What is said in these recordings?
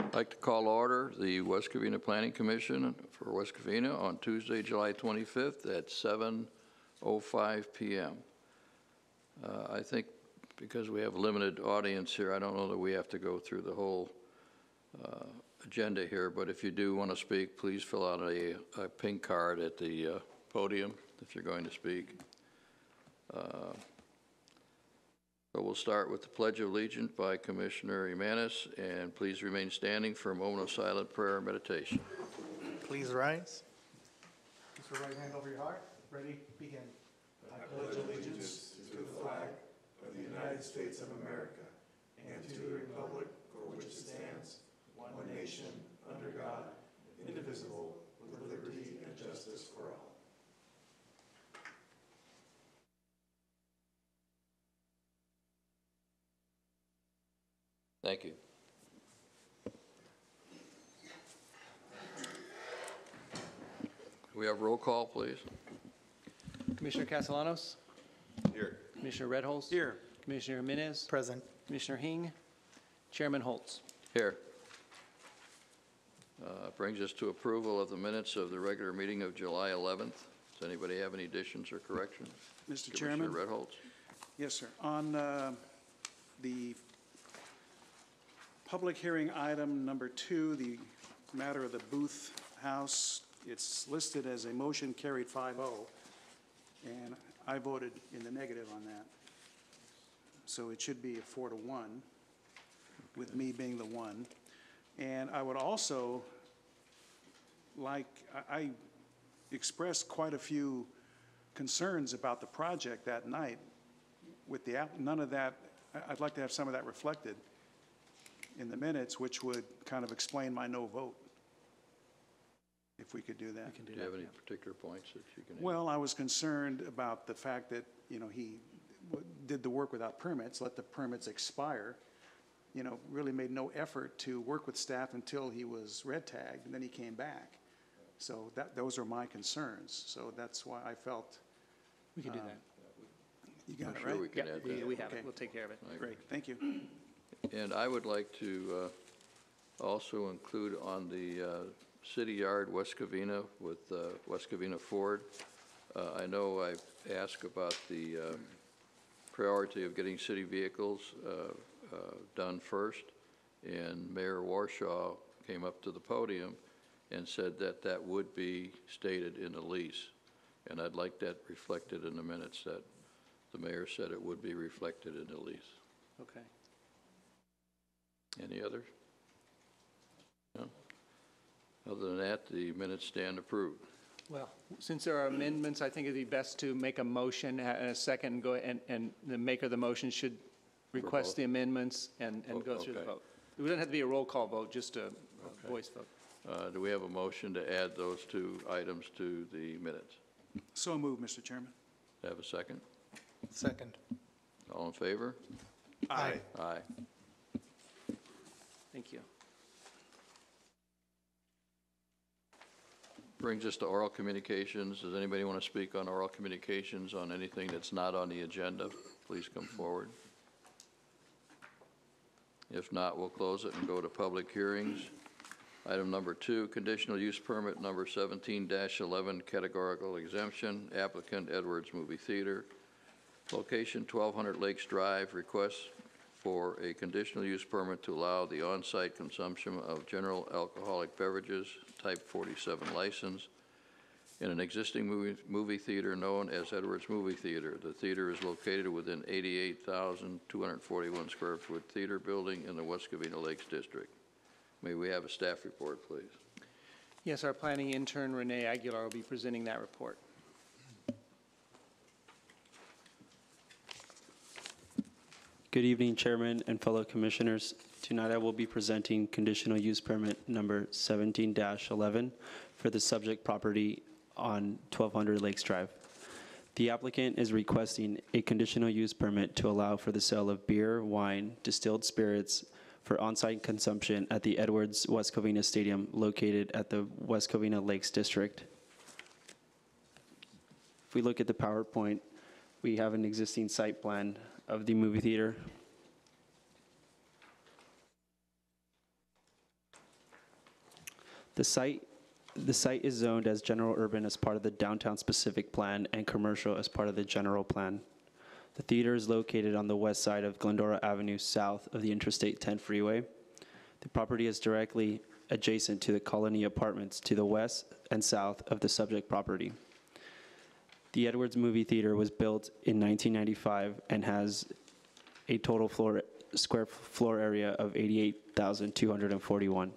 I'd like to call order the West Covina Planning Commission for West Covina on Tuesday, July 25th at 7:05 p.m. I think because we have a limited audience here, I don't know that we have to go through the whole agenda here, but if you do want to speak, please fill out a pink card at the podium if you're going to speak. So we'll start with the Pledge of Allegiance by Commissioner Jimenez, and please remain standing for a moment of silent prayer and meditation. Please rise. Keep your right hand over your heart. Ready? Begin. I pledge allegiance to the flag of the United States of America and to the republic for which it stands, one nation, under God, indivisible, with liberty and justice for all. Thank you. We have roll call, please. Commissioner Castellanos? Here. Commissioner Redholz? Here. Commissioner Jimenez? Present. Commissioner Hing? Chairman Holtz? Here. Brings us to approval of the minutes of the regular meeting of July 11th. Does anybody have any additions or corrections? Mr. Chairman? Commissioner Redholz? Yes, sir. On the public hearing item number 2, the matter of the Booth House, it's listed as a motion carried 5-0, and I voted in the negative on that. So it should be a 4-1, with me being the one. And I would also I expressed quite a few concerns about the project that night. With none of that, I'd like to have some of that reflected in the minutes, which would kind of explain my no vote, if we could do that. Do you have any particular points that you can add? Well, I was concerned about the fact that, he did the work without permits, let the permits expire, really made no effort to work with staff until he was red tagged, and then he came back. So those are my concerns. So that's why I felt. We can do that. You got it, Sure right? we can add that. We have Okay. it. We'll take care of it. Great, thank you. And I would like to also include on the City Yard, West Covina, with West Covina Ford. I know I've asked about the priority of getting city vehicles done first, and Mayor Warshaw came up to the podium and said that that would be stated in the lease. And I'd like that reflected in the minutes, that the mayor said it would be reflected in the lease. Okay. Any others? No? Other than that, the minutes stand approved. Well, since there are amendments, I think it'd be best to make a motion and a second, and go and the maker of the motion should request the amendments and go through the okay. vote. It doesn't have to be a roll call vote, just a voice vote. Do we have a motion to add those two items to the minutes? So moved, Mr. Chairman. Have a second? Second. All in favor? Aye. Aye. Thank you. Brings us to oral communications. Does anybody want to speak on oral communications on anything that's not on the agenda? Please come forward. If not, we'll close it and go to public hearings. Item number 2, conditional use permit number 17-11, categorical exemption, applicant Edwards Movie Theater. Location 1200 Lakes Drive, request for a conditional use permit to allow the on-site consumption of general alcoholic beverages, type 47 license, in an existing movie theater known as Edwards Movie Theater. The theater is located within 88,241 square foot theater building in the West Covina Lakes District. May we have a staff report, please? Yes, our planning intern, Renee Aguilar, will be presenting that report. Good evening, Chairman and fellow commissioners. Tonight I will be presenting conditional use permit number 17-11 for the subject property on 1200 Lakes Drive. The applicant is requesting a conditional use permit to allow for the sale of beer, wine, distilled spirits for on-site consumption at the Edwards West Covina Stadium located at the West Covina Lakes District. If we look at the PowerPoint, we have an existing site plan of the movie theater. The site is zoned as general urban as part of the downtown specific plan and commercial as part of the general plan. The theater is located on the west side of Glendora Avenue, south of the Interstate 10 freeway. The property is directly adjacent to the Colony Apartments to the west and south of the subject property. The Edwards Movie Theater was built in 1995 and has a total square floor area of 88,241.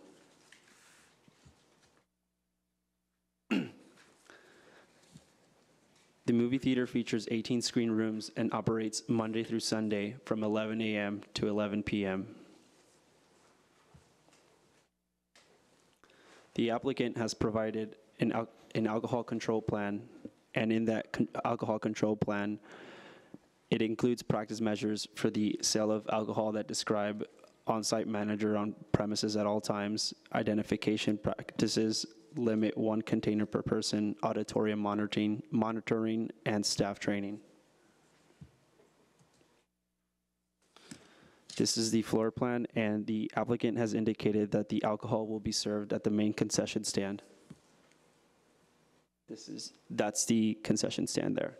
The movie theater features 18 screen rooms and operates Monday through Sunday from 11 a.m. to 11 p.m. The applicant has provided an alcohol control plan, and in that alcohol control plan, it includes practice measures for the sale of alcohol that describe on-site manager on premises at all times, identification practices, limit 1 container per person, auditorium monitoring, and staff training. This is the floor plan, and the applicant has indicated that the alcohol will be served at the main concession stand. That's the concession stand there.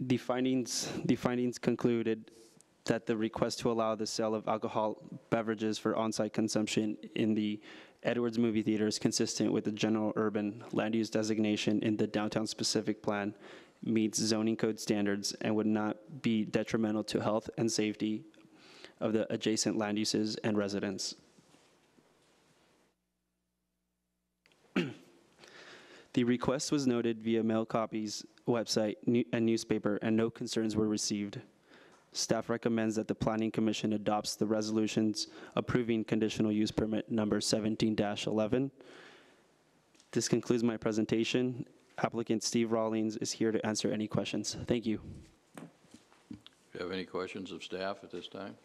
The findings concluded that the request to allow the sale of alcohol beverages for on-site consumption in the Edwards Movie Theater is consistent with the general urban land use designation in the downtown specific plan, meets zoning code standards, and would not be detrimental to health and safety of the adjacent land uses and residents. The request was noted via mail copies, website, and newspaper, and no concerns were received. Staff recommends that the Planning Commission adopts the resolutions approving conditional use permit number 17-11. This concludes my presentation. Applicant Steve Rawlings is here to answer any questions. Thank you. Do you have any questions of staff at this time?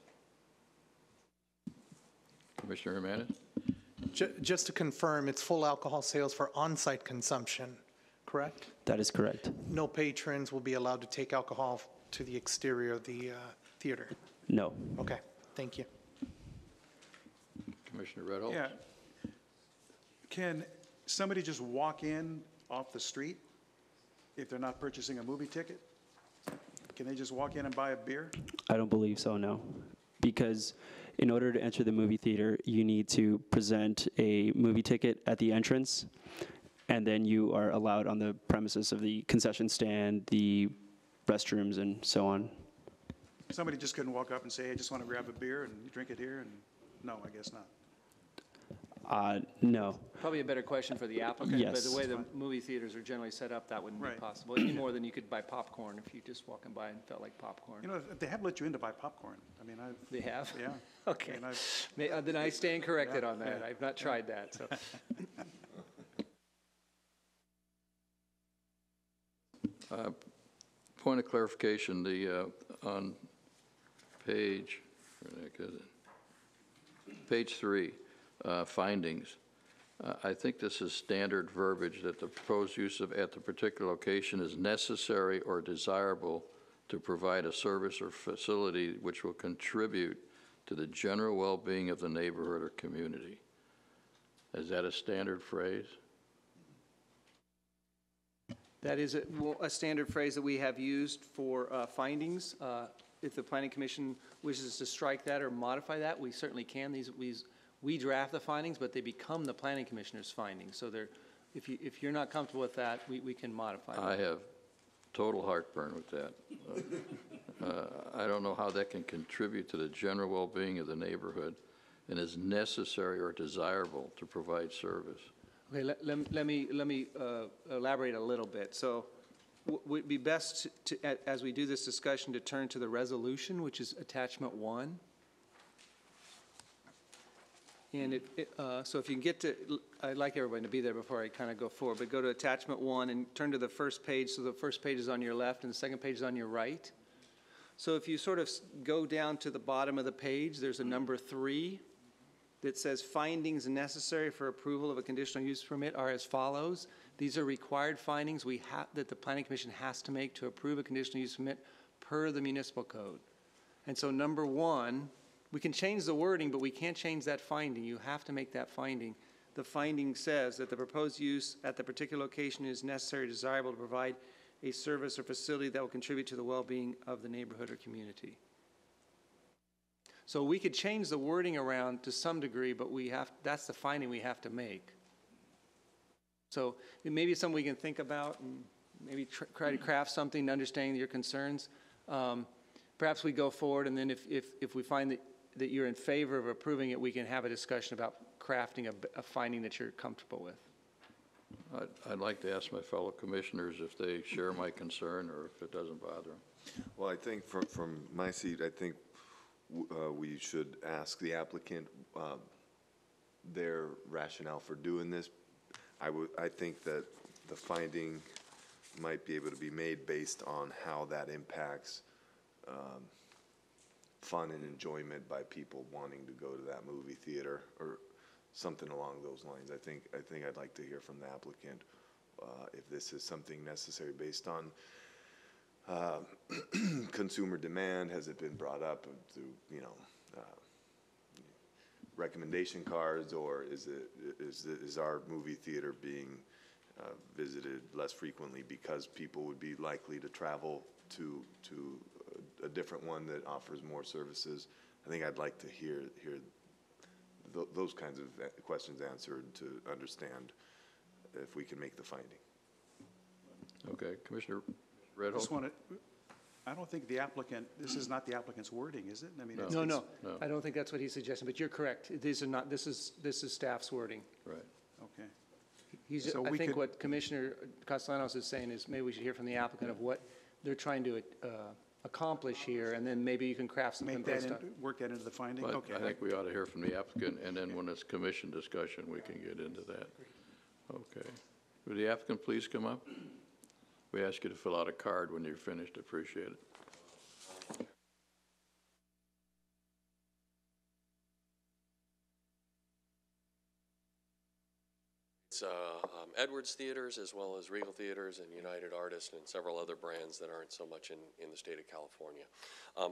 Commissioner Hernandez? Just to confirm, it's full alcohol sales for on-site consumption, correct? That is correct. No patrons will be allowed to take alcohol to the exterior of the theater? No. Okay, thank you. Commissioner Redholz? Yeah. Can somebody just walk in off the street if they're not purchasing a movie ticket? Can they just walk in and buy a beer? I don't believe so, no. Because in order to enter the movie theater, you need to present a movie ticket at the entrance, and then you are allowed on the premises of the concession stand, the restrooms, and so on. Somebody just couldn't walk up and say, I just want to grab a beer and drink it here, and no, I guess not. No. Probably a better question for the applicant. Yes. But the way the movie theaters are generally set up, that wouldn't be Right. possible. Any more than you could buy popcorn if you just walking by and felt like popcorn. You know, they have let you in to buy popcorn. I mean, They have? yeah. Okay. I mean, Then I stand corrected Yeah, on that. yeah. I've not tried that, so. Point of clarification, on page, where the heck is it? Page 3, findings. I think this is standard verbiage that the proposed use of at the particular location is necessary or desirable to provide a service or facility which will contribute to the general well-being of the neighborhood or community. Is that a standard phrase? That is a standard phrase that we have used for findings. If the Planning Commission wishes to strike that or modify that, we certainly can. We draft the findings, but they become the Planning Commissioner's findings. So if you're not comfortable with that, we can modify that. I have total heartburn with that. I don't know how that can contribute to the general well-being of the neighborhood and is necessary or desirable to provide service. Okay, let me elaborate a little bit. So would it be best as we do this discussion to turn to the resolution, which is attachment 1? And so if you can get to, I'd like everybody to be there before I kind of go forward, but go to attachment 1 and turn to the first page. So the first page is on your left and the second page is on your right. So if you sort of go down to the bottom of the page, there's a number 3. that says findings necessary for approval of a conditional use permit are as follows. These are required findings that the Planning Commission has to make to approve a conditional use permit per the municipal code. And so number one, we can change the wording, but we can't change that finding. You have to make that finding. The finding says that the proposed use at the particular location is necessary or desirable to provide a service or facility that will contribute to the well-being of the neighborhood or community. So we could change the wording around to some degree, but that's the finding we have to make. So it may be something we can think about and maybe try to craft something understanding your concerns. Perhaps we go forward, and then if we find that you're in favor of approving it, we can have a discussion about crafting a finding that you're comfortable with. I'd like to ask my fellow commissioners if they share my concern or if it doesn't bother them. Well, I think from my seat, I think we should ask the applicant their rationale for doing this. I think that the finding might be able to be made based on how that impacts fun and enjoyment by people wanting to go to that movie theater or something along those lines. I think I'd like to hear from the applicant if this is something necessary based on consumer demand. Has it been brought up through, recommendation cards, or is our movie theater being visited less frequently because people would be likely to travel to a different one that offers more services? I think I'd like to hear those kinds of questions answered to understand if we can make the finding. Okay, Commissioner Just Redholt? want to, I don't think the applicant, this is not the applicant's wording, is it? I mean, No. No, No. I don't think that's what he's suggesting, but you're correct. These are not, this is staff's wording. Right. Okay. I we think could- what Commissioner Castellanos is saying is maybe we should hear from the applicant of what they're trying to accomplish here, and then maybe you can craft something Make that, based on. work that into the finding? But Okay. I think we ought to hear from the applicant, and then when it's commission discussion, we can get into that. Okay. Would the applicant please come up? We ask you to fill out a card when you're finished. Appreciate it. It's Edwards Theaters, as well as Regal Theaters and United Artists and several other brands that aren't so much in the state of California.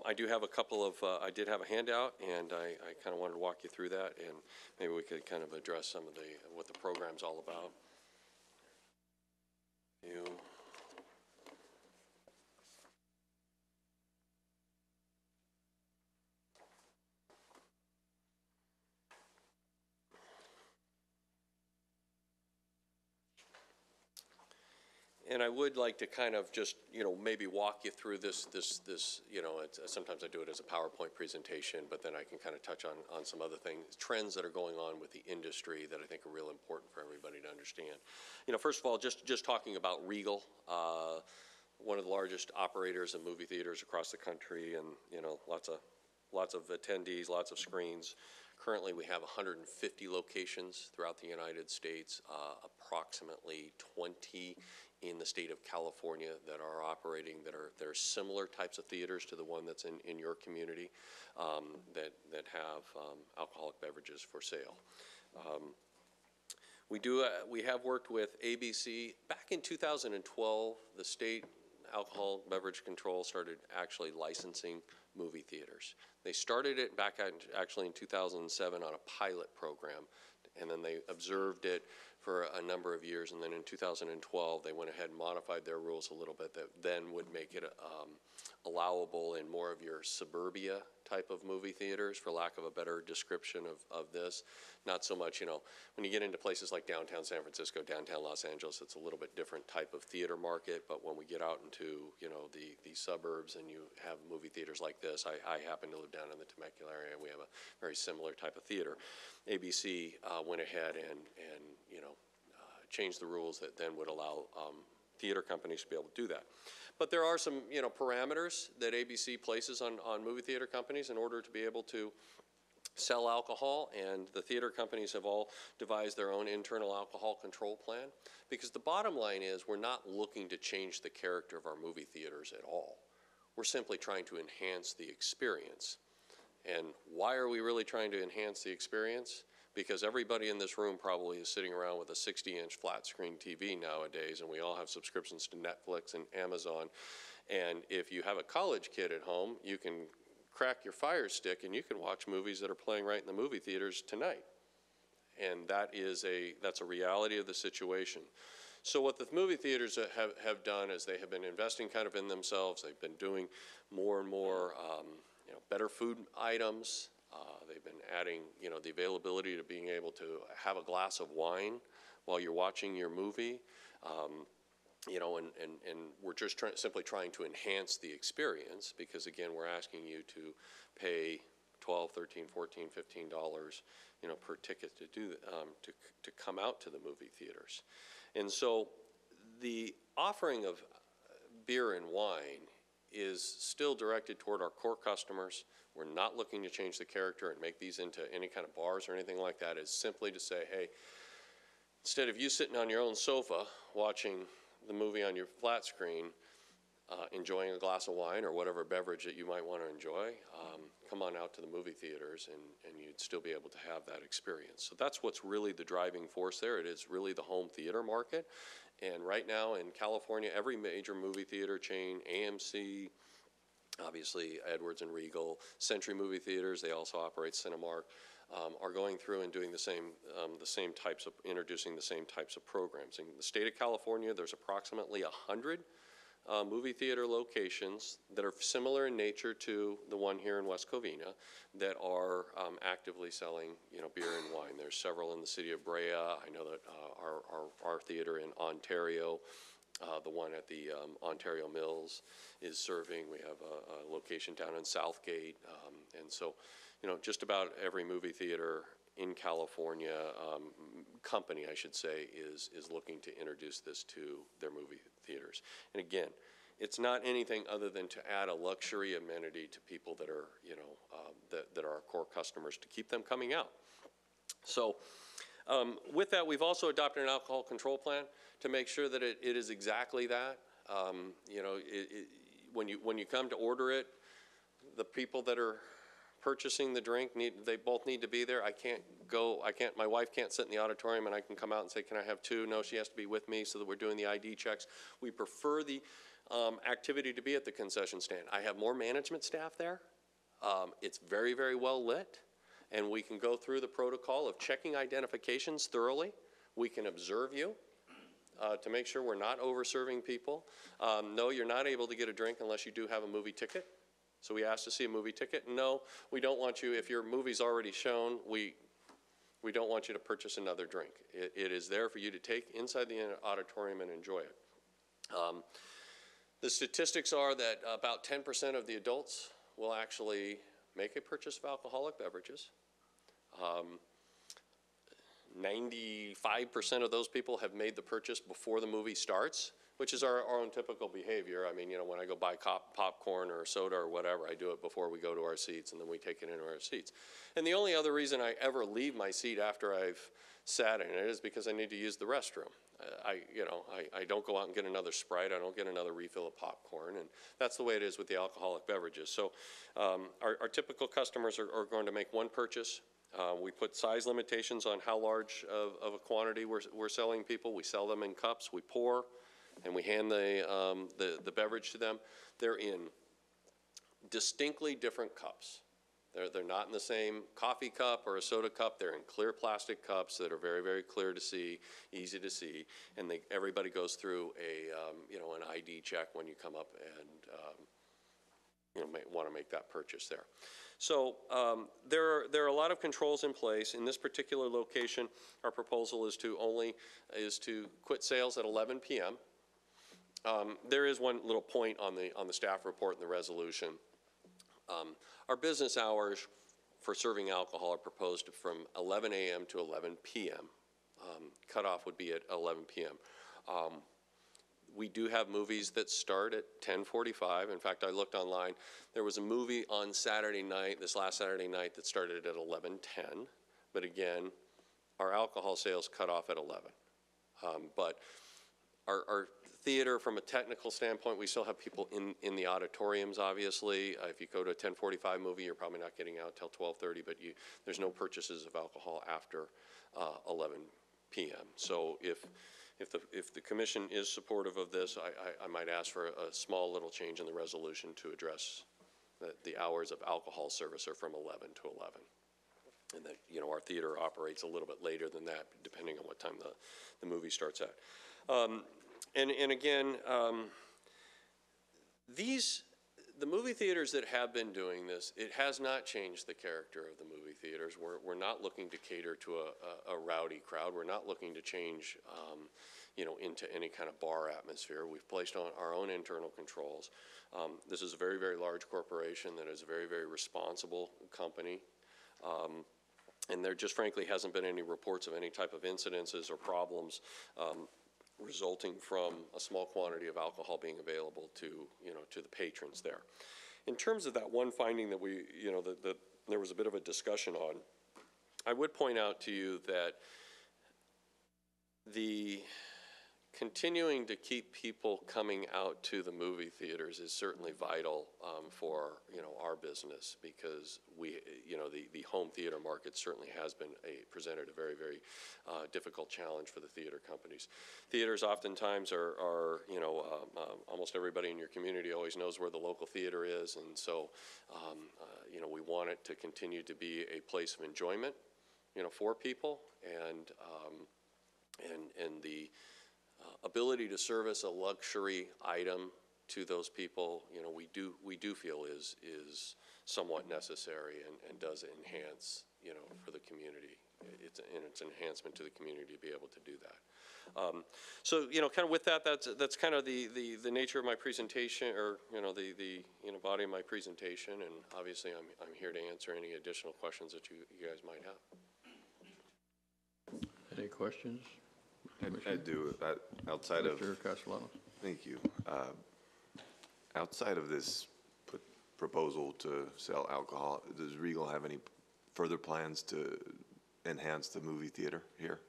I do have a couple of, I did have a handout, and I kind of wanted to walk you through that, and maybe we could kind of address some of what the program's all about. And I would like to kind of just, maybe walk you through this, sometimes I do it as a PowerPoint presentation, but then I can kind of touch on some other things, trends that are going on with the industry that I think are real important for everybody to understand. First of all, just talking about Regal, one of the largest operators of movie theaters across the country, and, lots of attendees, lots of screens. Currently, we have 150 locations throughout the United States, approximately 20 in the state of California that are operating, that are similar types of theaters to the one that's in your community, that have alcoholic beverages for sale. We have worked with ABC. Back in 2012, the state alcohol beverage control started actually licensing movie theaters. They started it back actually in 2007 on a pilot program, and then they observed it for a number of years, and then in 2012 they went ahead and modified their rules a little bit that then would make it allowable in more of your suburbia type of movie theaters, for lack of a better description of this. Not so much, when you get into places like downtown San Francisco, downtown Los Angeles, it's a little bit different type of theater market, but when we get out into, the suburbs and you have movie theaters like this, I happen to live down in the Temecula area, and we have a very similar type of theater. ABC went ahead and changed the rules that then would allow theater companies to be able to do that. But there are some, parameters that ABC places on movie theater companies in order to be able to sell alcohol, and the theater companies have all devised their own internal alcohol control plan, because the bottom line is we're not looking to change the character of our movie theaters at all. We're simply trying to enhance the experience. And why are we really trying to enhance the experience? Because everybody in this room probably is sitting around with a 60-inch flat screen TV nowadays, and we all have subscriptions to Netflix and Amazon. And if you have a college kid at home, you can crack your Fire Stick and you can watch movies that are playing right in the movie theaters tonight. And that's a reality of the situation. So what the movie theaters have done is they have been investing kind of in themselves. They've been doing more and more better food items. They've been adding the availability to being able to have a glass of wine while you're watching your movie. And we're just simply trying to enhance the experience, because again, we're asking you to pay $12, $13, $14, $15, per ticket to do to come out to the movie theaters. And so the offering of beer and wine is still directed toward our core customers. We're not looking to change the character and make these into any kind of bars or anything like that. It's simply to say, hey, instead of you sitting on your own sofa watching the movie on your flat screen, enjoying a glass of wine or whatever beverage that you might want to enjoy, come on out to the movie theaters and you'd still be able to have that experience. So that's what's really the driving force there. It is really the home theater market. And right now in California, every major movie theater chain, AMC, obviously Edwards and Regal, Century Movie Theaters, they also operate Cinemark, are going through and doing introducing the same types of programs. In the state of California, there's approximately 100 movie theater locations that are similar in nature to the one here in West Covina that are actively selling, beer and wine. There's several in the city of Brea. I know that our theater in Ontario, the one at the Ontario Mills, is serving. We have a location down in Southgate, and so, just about every movie theater in California, company, I should say, is looking to introduce this to their movie theaters. And again, it's not anything other than to add a luxury amenity to people that are, that are our core customers, to keep them coming out. So with that, we've also adopted an alcohol control plan to make sure that it is exactly that. When you come to order it, the people that are purchasing the drink, they both need to be there. My wife can't sit in the auditorium and I can come out and say, can I have two? No, she has to be with me so that we're doing the ID checks. We prefer the activity to be at the concession stand. I have more management staff there. It's very, very well lit, and we can go through the protocol of checking identifications thoroughly. We can observe you to make sure we're not over-serving people. No, you're not able to get a drink unless you do have a movie ticket. So we ask to see a movie ticket. No, we don't want you, if your movie's already shown, we don't want you to purchase another drink. It is there for you to take inside the auditorium and enjoy it. The statistics are that about 10% of the adults will actually make a purchase of alcoholic beverages. 95% of those people have made the purchase before the movie starts, which is our own typical behavior. I mean, when I go buy popcorn or soda or whatever, I do it before we go to our seats, and then we take it into our seats. And the only other reason I ever leave my seat after I've sat in it is because I need to use the restroom. I don't go out and get another Sprite. I don't get another refill of popcorn, and that's the way it is with the alcoholic beverages. So our typical customers are going to make one purchase. We put size limitations on how large of a quantity we're selling people. We sell them in cups. We pour, and we hand the beverage to them. They're in distinctly different cups. They're not in the same coffee cup or a soda cup. They're in clear plastic cups that are very, very clear to see, easy to see, and everybody goes through an ID check when you come up and want to make that purchase there. So there are a lot of controls in place. In this particular location, our proposal is to quit sales at 11 p.m. There is one little point on the staff report and the resolution. Our business hours for serving alcohol are proposed from 11 a.m. to 11 p.m. Cutoff would be at 11 p.m. We do have movies that start at 10:45. In fact, I looked online. There was a movie on this last Saturday night, that started at 11:10. But again, our alcohol sales cut off at 11. But Our theater, from a technical standpoint, we still have people in the auditoriums, obviously. If you go to a 10:45 movie, you're probably not getting out till 12:30, but there's no purchases of alcohol after 11 p.m. So if the commission is supportive of this, I might ask for a small little change in the resolution to address the hours of alcohol service are from 11 to 11. And that, you know, our theater operates a little bit later than that, depending on what time the movie starts at. And again, the movie theaters that have been doing this, it has not changed the character of the movie theaters. We're not looking to cater to a rowdy crowd. We're not looking to change, you know, into any kind of bar atmosphere. We've placed on our own internal controls. This is a very, very large corporation that is a very, very responsible company. And there just frankly hasn't been any reports of any type of incidences or problems resulting from a small quantity of alcohol being available to, you know, to the patrons there. In terms of that one finding that we, you know, that there was a bit of a discussion on, I would point out to you that the continuing to keep people coming out to the movie theaters is certainly vital for, you know, our business, because we, you know, the home theater market certainly has been presented a very, very difficult challenge for the theater companies. Theaters oftentimes are you know, almost everybody in your community always knows where the local theater is, and so, you know, we want it to continue to be a place of enjoyment, you know, for people, and the ability to service a luxury item to those people, you know, we do feel is somewhat necessary and does enhance, you know, for the community. It's an enhancement to the community to be able to do that. So, you know, kind of with that, that's kind of the nature of my presentation, or, you know, the you know, body of my presentation, and obviously I'm here to answer any additional questions that you guys might have. Any questions? I do. Outside of, Mr. Castellanos? thank you. Outside of this proposal to sell alcohol, does Regal have any further plans to enhance the movie theater here?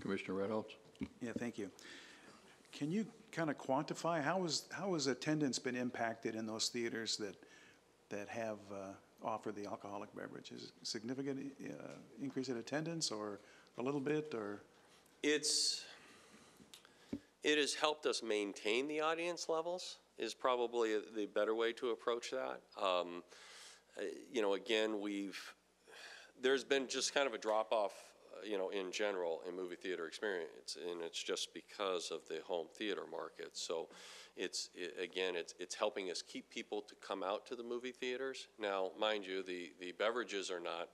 Commissioner Reynolds? Yeah, thank you. Can you kind of quantify how has attendance been impacted in those theaters that have offered the alcoholic beverages? Significant increase in attendance, or a little bit, or? It has helped us maintain the audience levels, is probably the better way to approach that. You know, again, there's been just kind of a drop-off, you know, in general in movie theater experience, and it's just because of the home theater market. So again, it's helping us keep people to come out to the movie theaters. Now, mind you, the beverages are not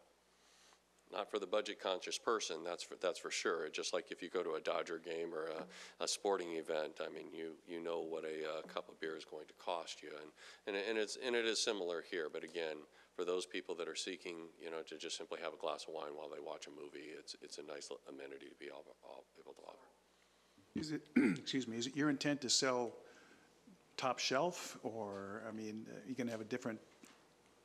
for the budget-conscious person, that's for sure. Just like if you go to a Dodger game or a sporting event, I mean, you know what a cup of beer is going to cost you, and it is similar here. But again, for those people that are seeking, you know, to just simply have a glass of wine while they watch a movie, it's a nice amenity to be able to offer. Is it, excuse me, is it your intent to sell top shelf, or, I mean, you can have a different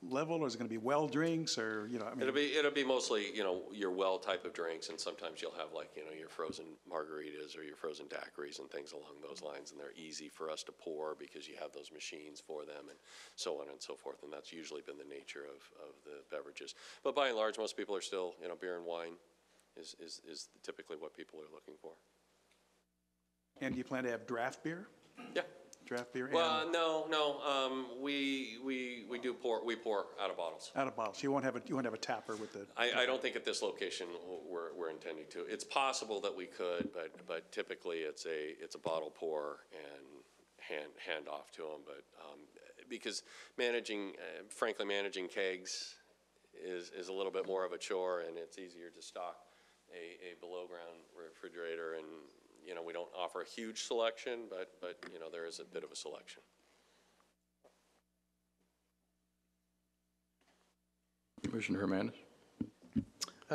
level, or is it going to be well drinks, or, you know, I mean? It'll be mostly, you know, your well type of drinks, and sometimes you'll have, like, you know, your frozen margaritas or your frozen daiquiris and things along those lines, and they're easy for us to pour because you have those machines for them, and so on and so forth, and that's usually been the nature of the beverages. But by and large, most people are still, you know, beer and wine is typically what people are looking for. And do you plan to have draft beer? Yeah. draft beer? Well, and no, we do pour, we pour out of bottles. Out of bottles. You won't have a tapper with the. I don't think at this location we're intending to. It's possible that we could, but typically it's a bottle pour and hand off to them. But because frankly, managing kegs is a little bit more of a chore, and it's easier to stock a below ground refrigerator, and we don't offer a huge selection, but there is a bit of a selection. Commissioner Hernandez?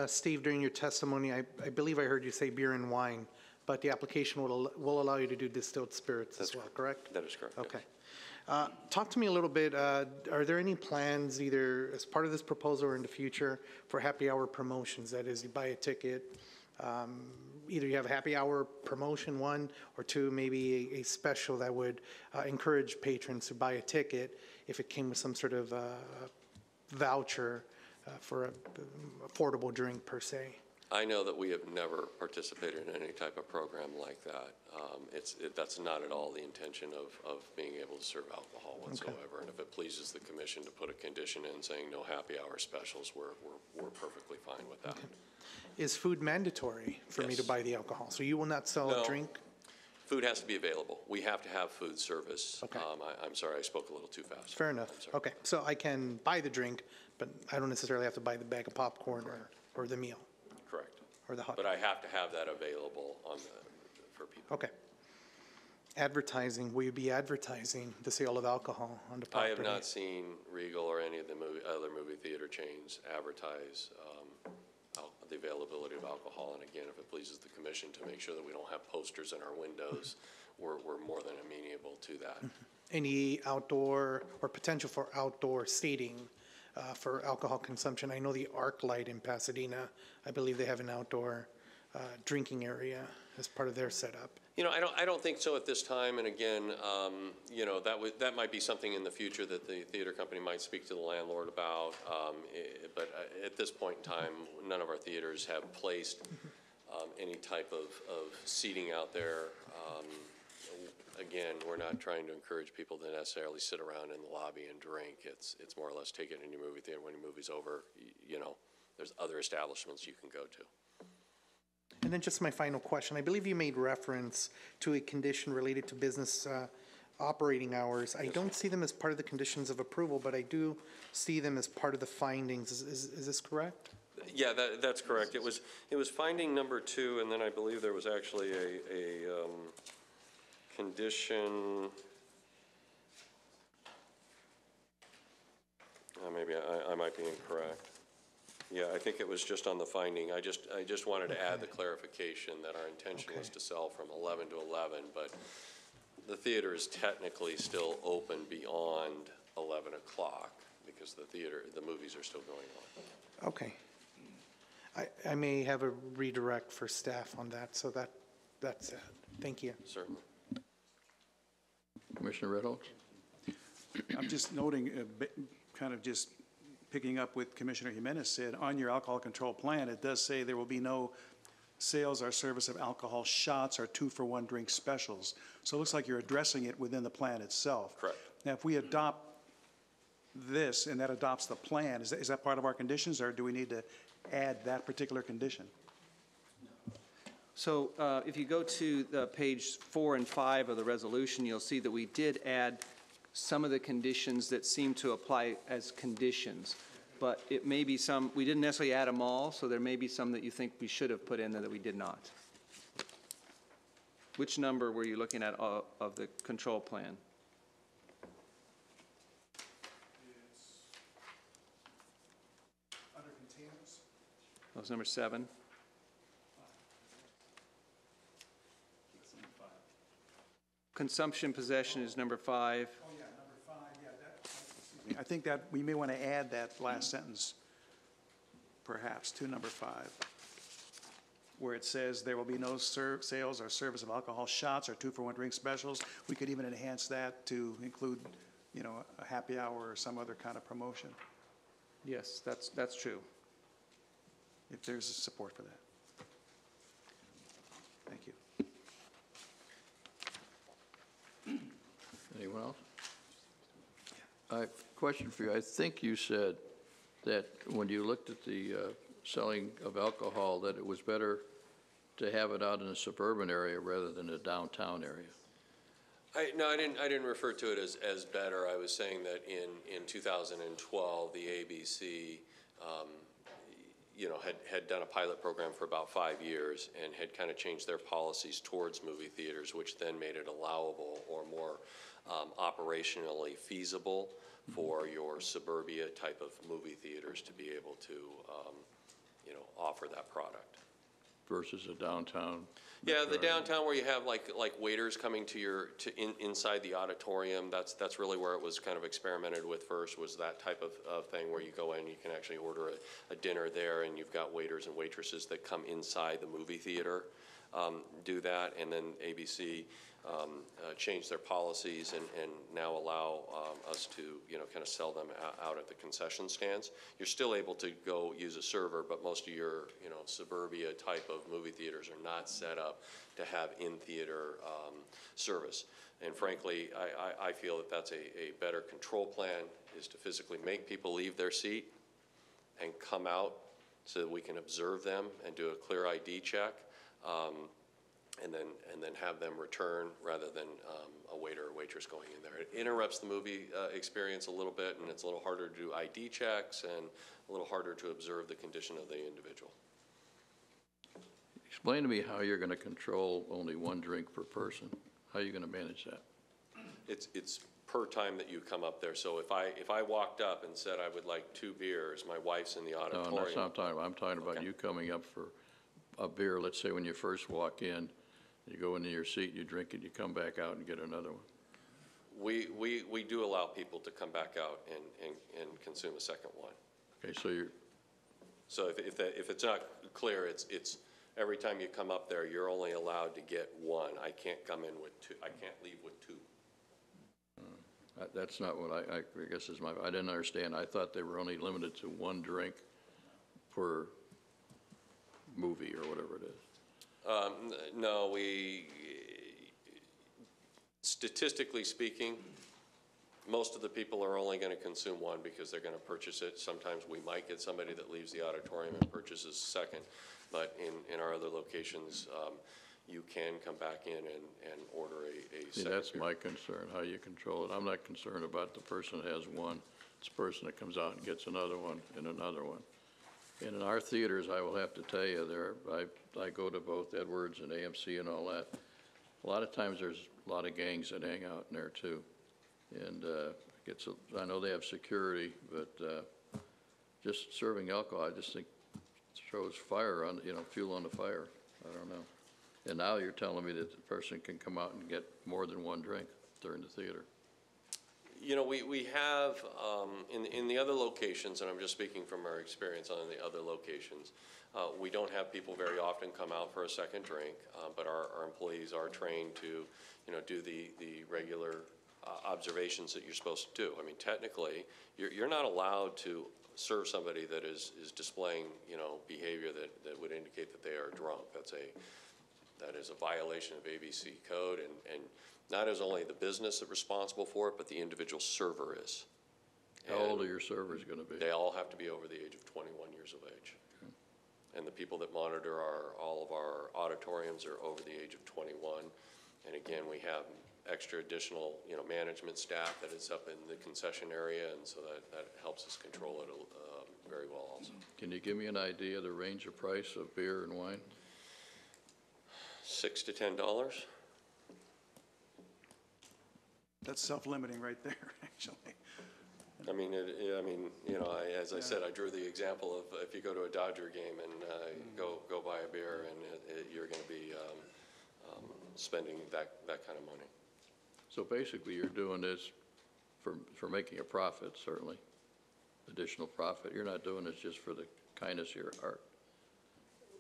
Steve, during your testimony, I believe I heard you say beer and wine, but the application will allow you to do distilled spirits as well, correct? That is correct. Yes. Okay. Talk to me a little bit, are there any plans either as part of this proposal or in the future for happy hour promotions? That is, you buy a ticket, either you have a happy hour promotion, one, or two, maybe a special that would encourage patrons to buy a ticket if it came with some sort of voucher for an affordable drink per se. I know that we have never participated in any type of program like that. That's not at all the intention of being able to serve alcohol whatsoever. Okay. And if it pleases the commission to put a condition in saying no happy hour specials, we're perfectly fine with that. Okay. Is food mandatory for me to buy the alcohol? So you will not sell a drink? Food has to be available. We have to have food service. Okay. I'm sorry, I spoke a little too fast. Fair enough. Okay, so I can buy the drink, but I don't necessarily have to buy the bag of popcorn or the meal. Correct. Or the hot. But I have to have that available for people. Okay. Advertising, will you be advertising the sale of alcohol on the property? I have not seen Regal or any of the other movie theater chains advertise the availability of alcohol. And again, if it pleases the commission to make sure that we don't have posters in our windows, we're more than amenable to that. Any outdoor or potential for outdoor seating for alcohol consumption? I know the ArcLight in Pasadena, I believe they have an outdoor drinking area as part of their setup. I don't think so at this time. And again, that might be something in the future that the theater company might speak to the landlord about. But at this point in time, none of our theaters have placed any type of seating out there. Again, we're not trying to encourage people to necessarily sit around in the lobby and drink. It's more or less take it in your movie theater. When your movie's over, there's other establishments you can go to. And then just my final question. I believe you made reference to a condition related to business operating hours. I don't see them as part of the conditions of approval, but I do see them as part of the findings. Is this correct? Yeah, that's correct. It was finding number 2, and then I believe there was actually a condition. Maybe I might be incorrect. Yeah, I think it was just on the finding. I just wanted to add the clarification that our intention was to sell from 11 to 11, but the theater is technically still open beyond 11 o'clock because the movies are still going on. Okay. I may have a redirect for staff on that, so that's it. Thank you. Certainly. Commissioner Red Oaks? I'm just noting, kind of just picking up what Commissioner Jimenez said, on your alcohol control plan, it does say there will be no sales or service of alcohol shots or 2-for-1 drink specials. So it looks like you're addressing it within the plan itself. Correct. Now, if we adopt this and that adopts the plan, is that part of our conditions, or do we need to add that particular condition? So if you go to page 4 and 5 of the resolution, you'll see that we did add some of the conditions that seem to apply as conditions. But it may be some, we didn't necessarily add them all, so there may be some that you think we should have put in there that we did not. Which number were you looking at of the control plan? Under containers? That was number 7. Consumption possession is number 5. Oh, yeah, number 5, yeah. I think that we may want to add that last sentence, perhaps, to number 5, where it says there will be no sales or service of alcohol shots or 2-for-1 drink specials. We could even enhance that to include, a happy hour or some other kind of promotion, Yes, that's true. if there's support for that. Thank you. Question for you. I think you said that when you looked at the selling of alcohol, that it was better to have it out in a suburban area rather than a downtown area. No, I didn't refer to it as better. I was saying that in 2012, the ABC, had done a pilot program for about 5 years and had kind of changed their policies towards movie theaters, which then made it allowable or more operationally feasible for your suburbia type of movie theaters to be able to, offer that product. Versus a downtown. Yeah, the downtown where you have like waiters coming to inside the auditorium, that's really where it was kind of experimented with first, was that type of thing where you go in, you can actually order a dinner there, and you've got waiters and waitresses that come inside the movie theater, do that, and then ABC changed their policies and now allow us to, kind of sell them out at the concession stands. You're still able to go use a server, but most of your, suburbia type of movie theaters are not set up to have in-theater service. And frankly, I feel that that's a better control plan, is to physically make people leave their seat and come out so that we can observe them and do a clear ID check. And then have them return rather than a waiter or waitress going in there. It interrupts the movie experience a little bit, and it's a little harder to do ID checks and a little harder to observe the condition of the individual. Explain to me how you're going to control only one drink per person. How are you going to manage that? It's per time that you come up there. So if I walked up and said I would like 2 beers, my wife's in the auditorium. No, that's not what I'm talking about. I'm talking about Okay. you coming up for a beer. Let's say when you first walk in, you go into your seat, you drink it, you come back out and get another one. We do allow people to come back out and consume a second one. Okay, so you're, So if it's not clear, it's every time you come up there, you're only allowed to get one. I can't come in with 2. I can't leave with 2. that's not what I guess is I didn't understand. I thought they were only limited to one drink per movie or whatever it is. No, statistically speaking, most of the people are only going to consume one because they're going to purchase it. Sometimes we might get somebody that leaves the auditorium and purchases a second, but in our other locations, you can come back in and order a See, second that's beer. my concern, how you control it. I'm not concerned about the person that has one. It's the person that comes out and gets another one and another one. And in our theaters, I will have to tell you, I go to both Edwards and AMC and all that. A lot of times there's a lot of gangs that hang out in there too. And I know they have security, but just serving alcohol, I just think throws fire on, fuel on the fire. I don't know. And now you're telling me that the person can come out and get more than one drink during the theater. We have, in the other locations, and I'm just speaking from our experience on the other locations, we don't have people very often come out for a second drink, but our employees are trained to, do the regular observations that you're supposed to do. I mean, technically, you're not allowed to serve somebody that is displaying, behavior that would indicate that they are drunk. That is a violation of ABC code, and not as only the business that's responsible for it, but the individual server is. How old are your servers going to be? They all have to be over the age of 21 years of age. Okay. And the people that monitor all of our auditoriums are over the age of 21. And again, we have extra additional, management staff that is up in the concession area, and so that helps us control it very well also. Can you give me an idea of the range of price of beer and wine? $6 to $10. That's self-limiting right there, actually. I mean, as I said, I drew the example of if you go to a Dodger game and go buy a beer, and you're going to be spending that kind of money. So basically, you're doing this for making a profit, certainly, additional profit. You're not doing this just for the kindness of your heart.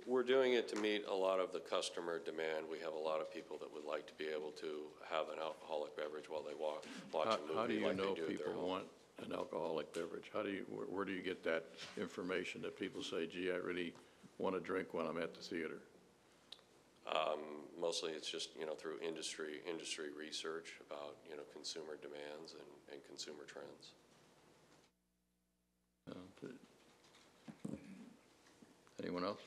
We're doing it to meet a lot of the customer demand. We have a lot of people that would like to be able to have an alcoholic beverage while they watch a movie How do you like know they do at their people home. want an alcoholic beverage? Where do you get that information that people say, gee, I really want to drink when I'm at the theater? Mostly it's just, through industry research about, consumer demands and consumer trends. Anyone else?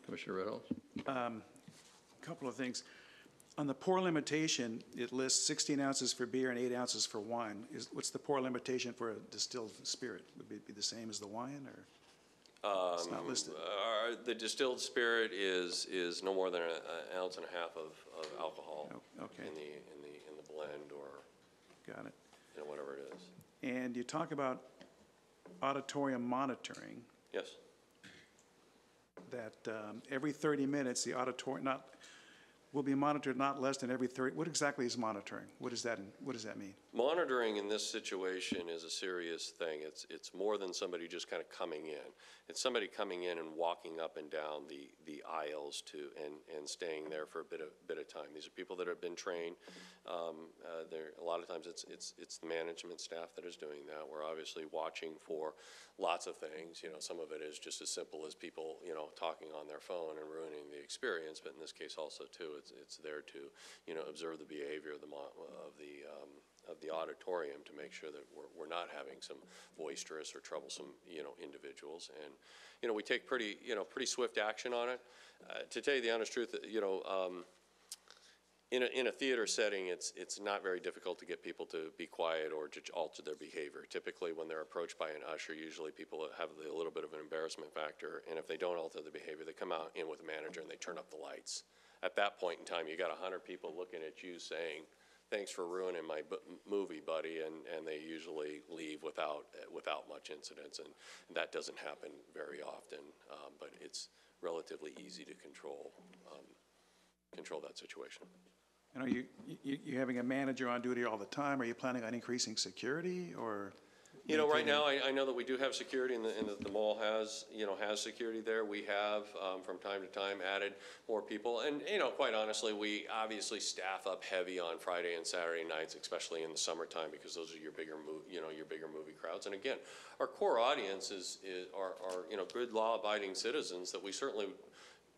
Commissioner Reynolds? Couple of things. On the pour limitation, it lists 16 ounces for beer and 8 ounces for wine. What's the pour limitation for a distilled spirit? Would it be the same as the wine, or it's not listed? The distilled spirit is no more than an ounce and a half of alcohol Okay. in the blend, or Got it. whatever it is. And you talk about auditorium monitoring, Yes. that every 30 minutes, the auditorium will be monitored not less than every 30. What exactly is monitoring? What does that mean? Monitoring in this situation is a serious thing. It's more than somebody just kind of coming in. It's somebody coming in and walking up and down the aisles and staying there for a bit of time. These are people that have been trained. A lot of times it's the management staff that is doing that. We're obviously watching for lots of things. Some of it is just as simple as people talking on their phone and ruining the experience. But in this case also too, it's there to observe the behavior of the auditorium to make sure that we're not having some boisterous or troublesome individuals. And we take pretty swift action on it. To tell you the honest truth, in a theater setting, it's not very difficult to get people to be quiet or to alter their behavior. Typically, when they're approached by an usher, usually people have a little bit of an embarrassment factor, and if they don't alter their behavior, they come out in with a manager and they turn up the lights. At that point in time, you got 100 people looking at you saying, "Thanks for ruining my movie, buddy," and they usually leave without much incidents, and that doesn't happen very often, but it's relatively easy to control that situation. And are you having a manager on duty all the time? Are you planning on increasing security, or? Right now, I know that we do have security, and the mall has security there. We have, from time to time, added more people. And, quite honestly, we obviously staff up heavy on Friday and Saturday nights, especially in the summertime, because those are your bigger movie crowds. And again, our core audience are good law-abiding citizens that we certainly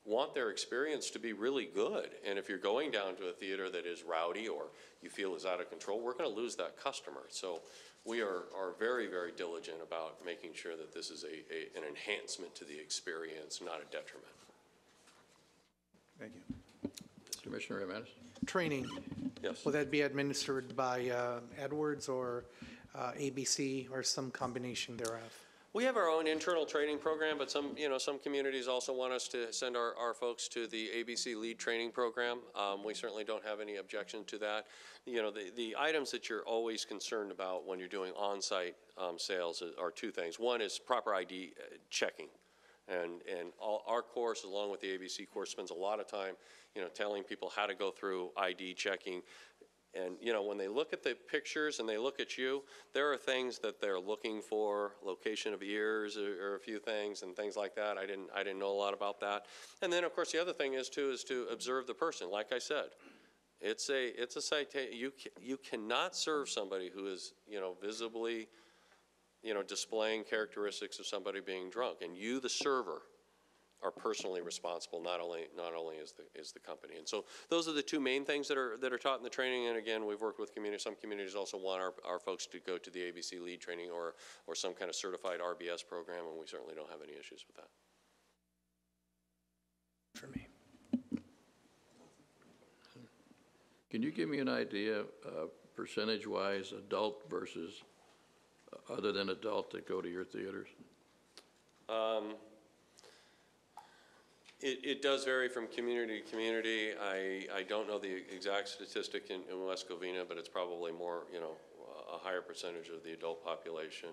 want their experience to be really good. And if you're going down to a theater that is rowdy or you feel is out of control, we're going to lose that customer. So we are very, very diligent about making sure that this is an enhancement to the experience, not a detriment. Thank you. Commissioner Jimenez? Training, Yes. will that be administered by Edwards or ABC or some combination thereof? We have our own internal training program, but some communities also want us to send our folks to the ABC lead training program. We certainly don't have any objection to that. The items that you're always concerned about when you're doing on-site sales are two things. One is proper ID checking. And our course, along with the ABC course, spends a lot of time, telling people how to go through ID checking. And, when they look at the pictures and they look at you, there are things that they're looking for, location of ears or a few things and things like that. I didn't know a lot about that. And then, of course, the other thing is to observe the person. Like I said, it's a citation. You cannot serve somebody who is, visibly, displaying characteristics of somebody being drunk. And you, the server, are personally responsible, not only is the company. And so those are the two main things that are taught in the training. And again, we've worked with communities. Some communities also want our folks to go to the ABC lead training or some kind of certified RBS program, and we certainly don't have any issues with that. For me. Can you give me an idea, percentage-wise, adult versus other than adult that go to your theaters? It does vary from community to community. I don't know the exact statistic in West Covina, but it's probably more, a higher percentage of the adult population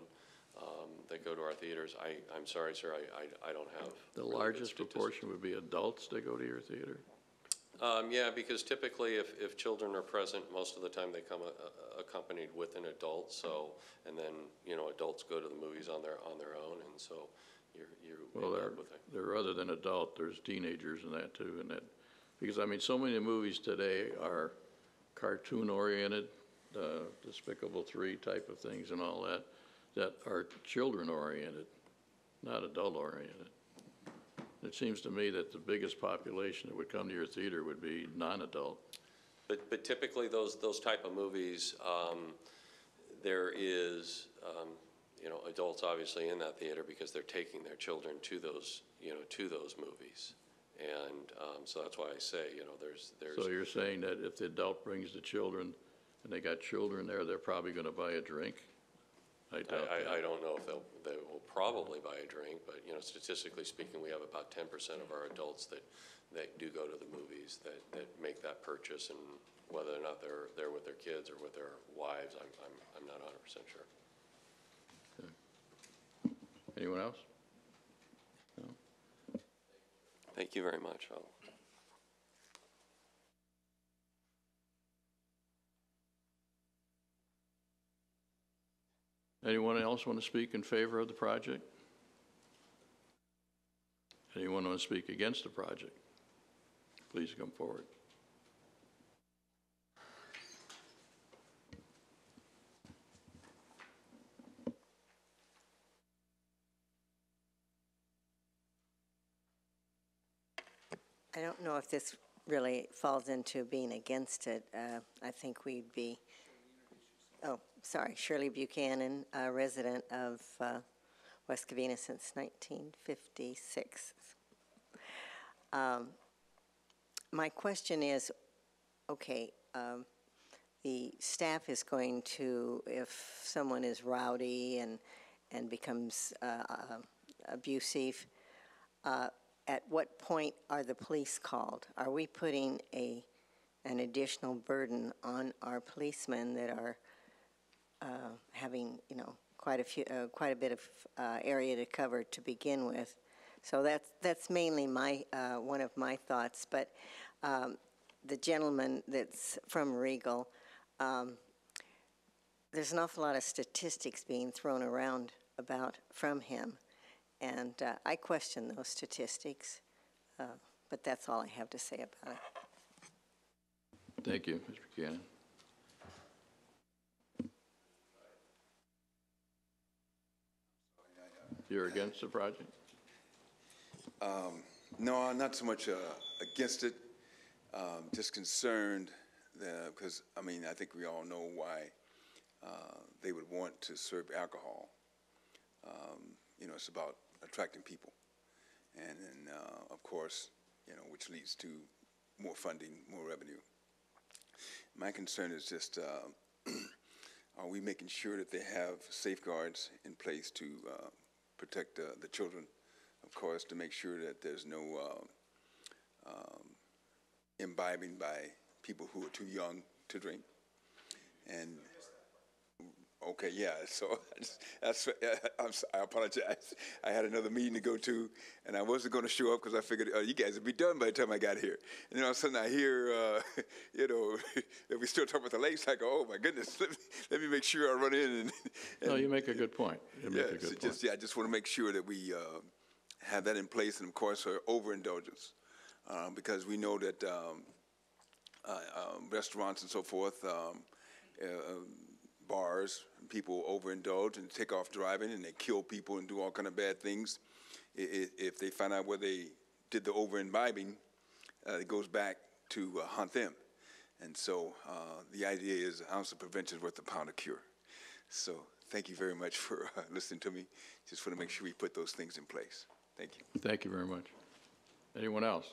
that go to our theaters. I'm sorry, sir, I don't have. The largest proportion would be adults that go to your theater? Yeah, because typically if children are present, most of the time they come accompanied with an adult. So, and then, adults go to the movies on their own, and so Well, there are other than adult, there's teenagers and that too, and that, because I mean, so many movies today are cartoon-oriented, Despicable 3 type of things and all that are children-oriented, not adult-oriented. It seems to me that the biggest population that would come to your theater would be non-adult. But typically those type of movies, there is, adults obviously in that theater because they're taking their children to those, to those movies. And so that's why I say, there's. So you're saying that if the adult brings the children and they got children there, they're probably going to buy a drink? I doubt that. I don't know if they will probably buy a drink, but, statistically speaking, we have about 10% of our adults that do go to the movies that make that purchase, and whether or not they're there with their kids or with their wives, I'm not 100% sure. Okay. Anyone else? No? Thank you very much. Anyone else want to speak in favor of the project? Anyone want to speak against the project? Please come forward. I don't know if this really falls into being against it. I think we'd be, Shirley Buchanan, a resident of West Covina since 1956. My question is, okay, the staff is going to, if someone is rowdy and becomes abusive, at what point are the police called? Are we putting an additional burden on our policemen that are having, quite a bit of area to cover to begin with? So that's mainly one of my thoughts. But the gentleman that's from Regal, there's an awful lot of statistics being thrown around from him. And I question those statistics, but that's all I have to say about it. Thank you, Mr. Buchanan. You're against the project? No, I'm not so much against it, just concerned because, I think we all know why they would want to serve alcohol. It's about attracting people. And then, of course, which leads to more funding, more revenue. My concern is just, are we making sure that they have safeguards in place to protect the children, of course, to make sure that there's no imbibing by people who are too young to drink. And okay, yeah, so I apologize. I had another meeting to go to, and I wasn't going to show up because I figured, you guys would be done by the time I got here. And then all of a sudden I hear, that we still talk about the lakes. I go, oh my goodness, let me make sure I run in. And No, you make a good point. You make a good point. I just want to make sure that we have that in place, and of course, overindulgence, because we know that restaurants and so forth, bars, people overindulge and take off driving, and they kill people and do all kind of bad things. If they find out where they did the over-imbibing, it goes back to haunt them. And so the idea is an ounce of prevention is worth a pound of cure. So thank you very much for listening to me. Just want to make sure we put those things in place. Thank you. Thank you very much. Anyone else?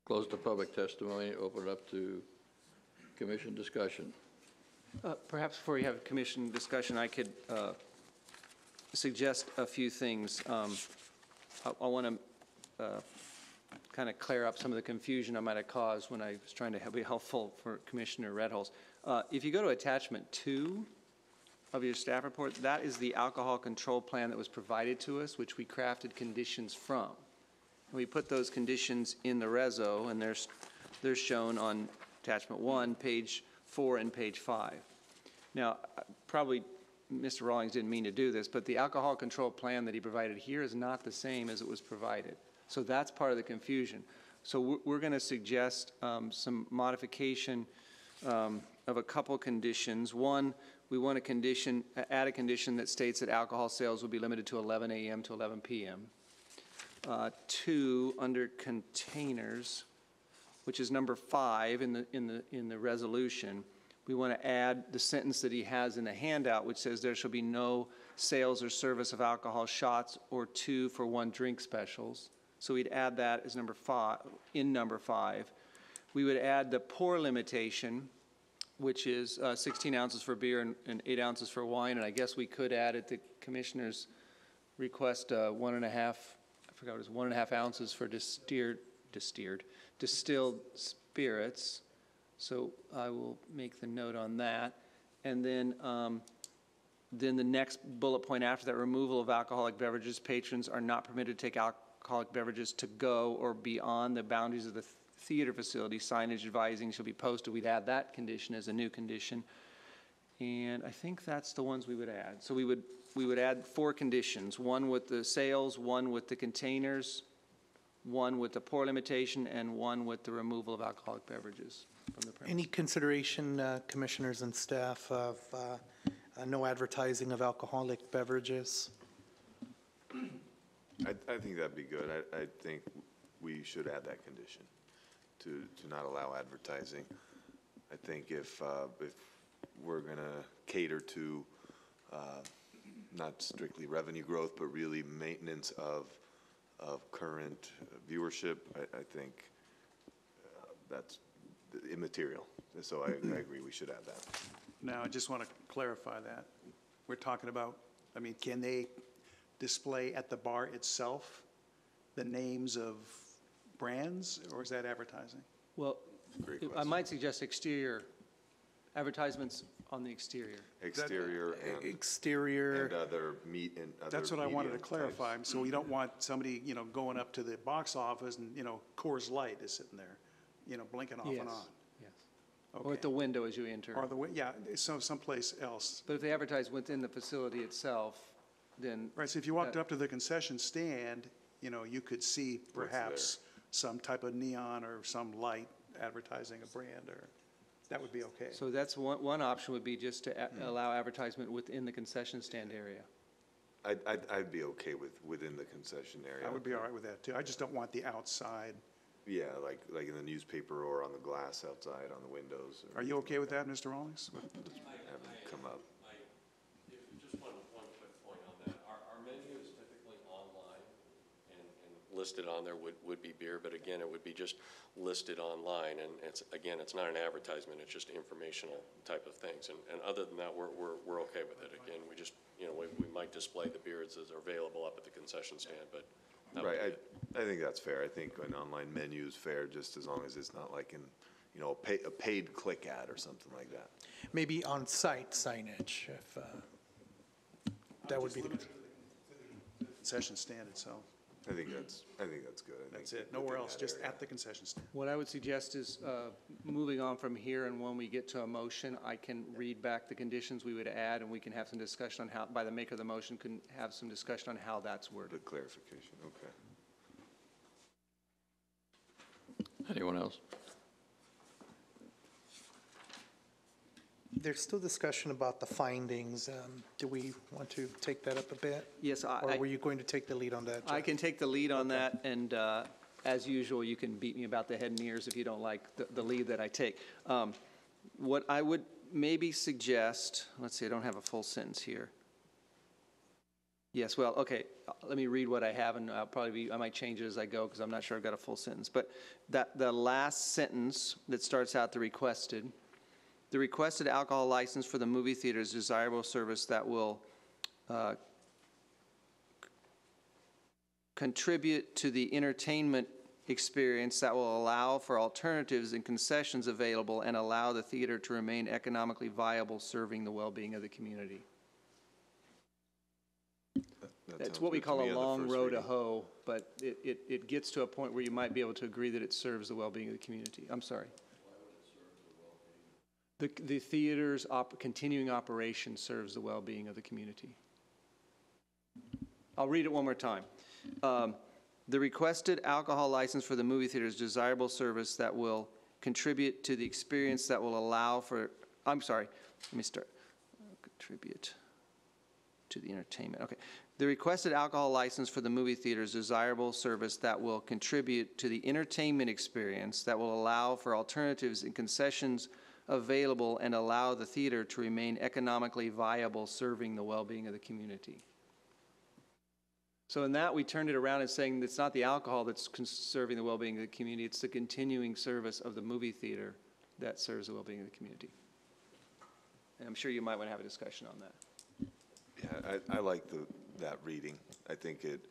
Close the public testimony, open it up to commission discussion. Perhaps before you have a commission discussion, I could suggest a few things. I want to kind of clear up some of the confusion I might have caused when I was trying to be helpful for Commissioner Redholz. If you go to attachment 2 of your staff report, that is the alcohol control plan that was provided to us, which we crafted conditions from. We put those conditions in the reso, and they're shown on attachment 1, page 4, and page 5. Now, probably Mr. Rawlings didn't mean to do this, but the alcohol control plan that he provided here is not the same as it was provided. So that's part of the confusion. So we're going to suggest some modification of a couple conditions. One, we want to add a condition that states that alcohol sales will be limited to 11 a.m. to 11 p.m. 2, under containers, which is number 5 in the resolution, we want to add the sentence that he has in the handout, which says there shall be no sales or service of alcohol shots or 2 for 1 drink specials. So we'd add that as number 5, in number 5. We would add the pour limitation, which is 16 ounces for beer and 8 ounces for wine. And I guess we could add at the commissioner's request 1.5, I forgot it was 1.5 ounces for distilled spirits. So I will make the note on that. And then the next bullet point after that, removal of alcoholic beverages. Patrons are not permitted to take alcoholic beverages to go or beyond the boundaries of the theater facility. Signage advising shall be posted. We'd add that condition as a new condition. And I think that's the ones we would add. So we would add 4 conditions, 1 with the sales, 1 with the containers, 1 with the pour limitation, and 1 with the removal of alcoholic beverages from the premise. Any consideration, commissioners and staff, of no advertising of alcoholic beverages? I think that'd be good. I think we should add that condition to not allow advertising. I think if we're gonna cater to not strictly revenue growth, but really maintenance of current viewership, I think that's immaterial. So I agree, we should add that. Now, I just want to clarify that. We're talking about, I mean, can they display at the bar itself the names of brands, or is that advertising? Well, Great I question. might suggest exterior, advertisements on the exterior. Exterior and Exterior, other meat and other That's what I wanted to medium clarify. types. So we don't want somebody, going up to the box office and, Coors Light is sitting there, blinking off and on. Yes. Or at Okay. the window as you enter. Or yeah, so someplace else. But if they advertise within the facility itself, then. Right, so if you walked up to the concession stand, you could see perhaps some type of neon or some light advertising a brand, or that would be okay. So that's one option would be just to allow advertisement within the concession stand area. I'd be okay within the concession area. I would be all right with that too. I just don't want the outside. Yeah, like in the newspaper or on the glass outside on the windows. Are you okay with that, Mr. Rawlings? Have them come up. Just one quick point on that. Our menu is typically online and listed on there would be beer, but again, it would be just listed online, and it's not an advertisement, it's just informational type of things. And other than that, we're okay with it. Again, we just, we might display the beers as are available up at the concession stand, but that would Right, be it. I think that's fair. I think an online menu is fair, just as long as it's not like in, a paid click ad or something like that. maybe on-site signage, if that would be the. Concession stand itself. I think that's good. That's it. Nowhere else, just at the concession stand. What I would suggest is moving on from here, and when we get to a motion, I can read back the conditions we would add, and we can have some discussion on how, by the maker of the motion, can have some discussion on how that's The worded. clarification, okay. Anyone else? There's still discussion about the findings. Do we want to take that up a bit? Yes, Or were you going to take the lead on that, I Jeff? can take the lead on that, and as usual, you can beat me about the head and ears if you don't like the lead that I take. What I would maybe suggest, let's see, I don't have a full sentence here. Yes, well, okay, let me read what I have, and I might change it as I go, because I'm not sure I've got a full sentence. But the last sentence that starts out the requested alcohol license for the movie theater is desirable service that will contribute to the entertainment experience that will allow for alternatives and concessions available and allow the theater to remain economically viable, serving the well-being of the community. That That's sounds what we good to call me a on the long first road to reading. hoe, but it gets to a point where you might be able to agree that it serves the well-being of the community. I'm sorry. The theater's continuing operation serves the well-being of the community. I'll read it one more time. The requested alcohol license for the movie theater is desirable service that will contribute to the experience that will allow for, I'm sorry, let me start. Contribute to the entertainment, okay. The requested alcohol license for the movie theater is desirable service that will contribute to the entertainment experience that will allow for alternatives and concessions available and allow the theater to remain economically viable, serving the well-being of the community. So in that, we turned it around and saying it's not the alcohol that's serving the well-being of the community, it's the continuing service of the movie theater that serves the well-being of the community. And I'm sure you might want to have a discussion on that. Yeah, I like that reading. I think it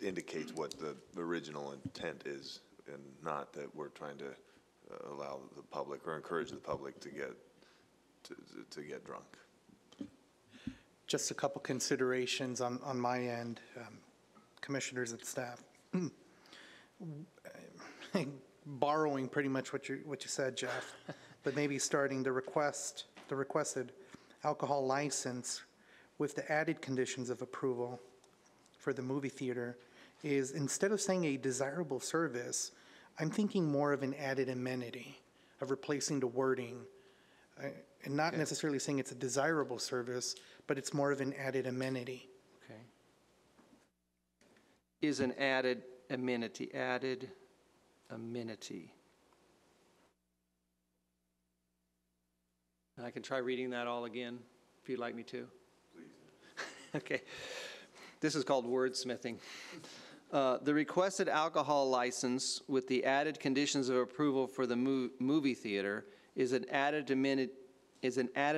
indicates what the original intent is, and not that we're trying to allow the public or encourage the public to get drunk. Just a couple considerations on my end, commissioners and staff. Borrowing pretty much what you said, Jeff, but maybe starting the requested alcohol license with the added conditions of approval for the movie theater is, instead of saying a desirable service, I'm thinking more of an added amenity, of replacing the wording, and not necessarily saying it's a desirable service, but it's more of an added amenity. Okay. Is an added amenity. And I can try reading that all again, if you'd like me to. Please. Okay. This is called wordsmithing. The requested alcohol license with the added conditions of approval for the movie theater is an added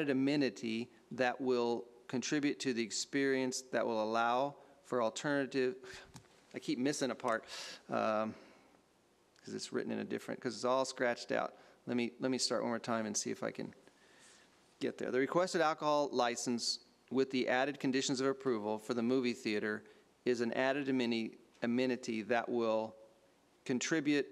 amenity that will contribute to the experience, that will allow for alternative. I keep missing a part because it's written in a different, because it's all scratched out. Let me start one more time and see if I can get there. The requested alcohol license with the added conditions of approval for the movie theater is an added amenity that will contribute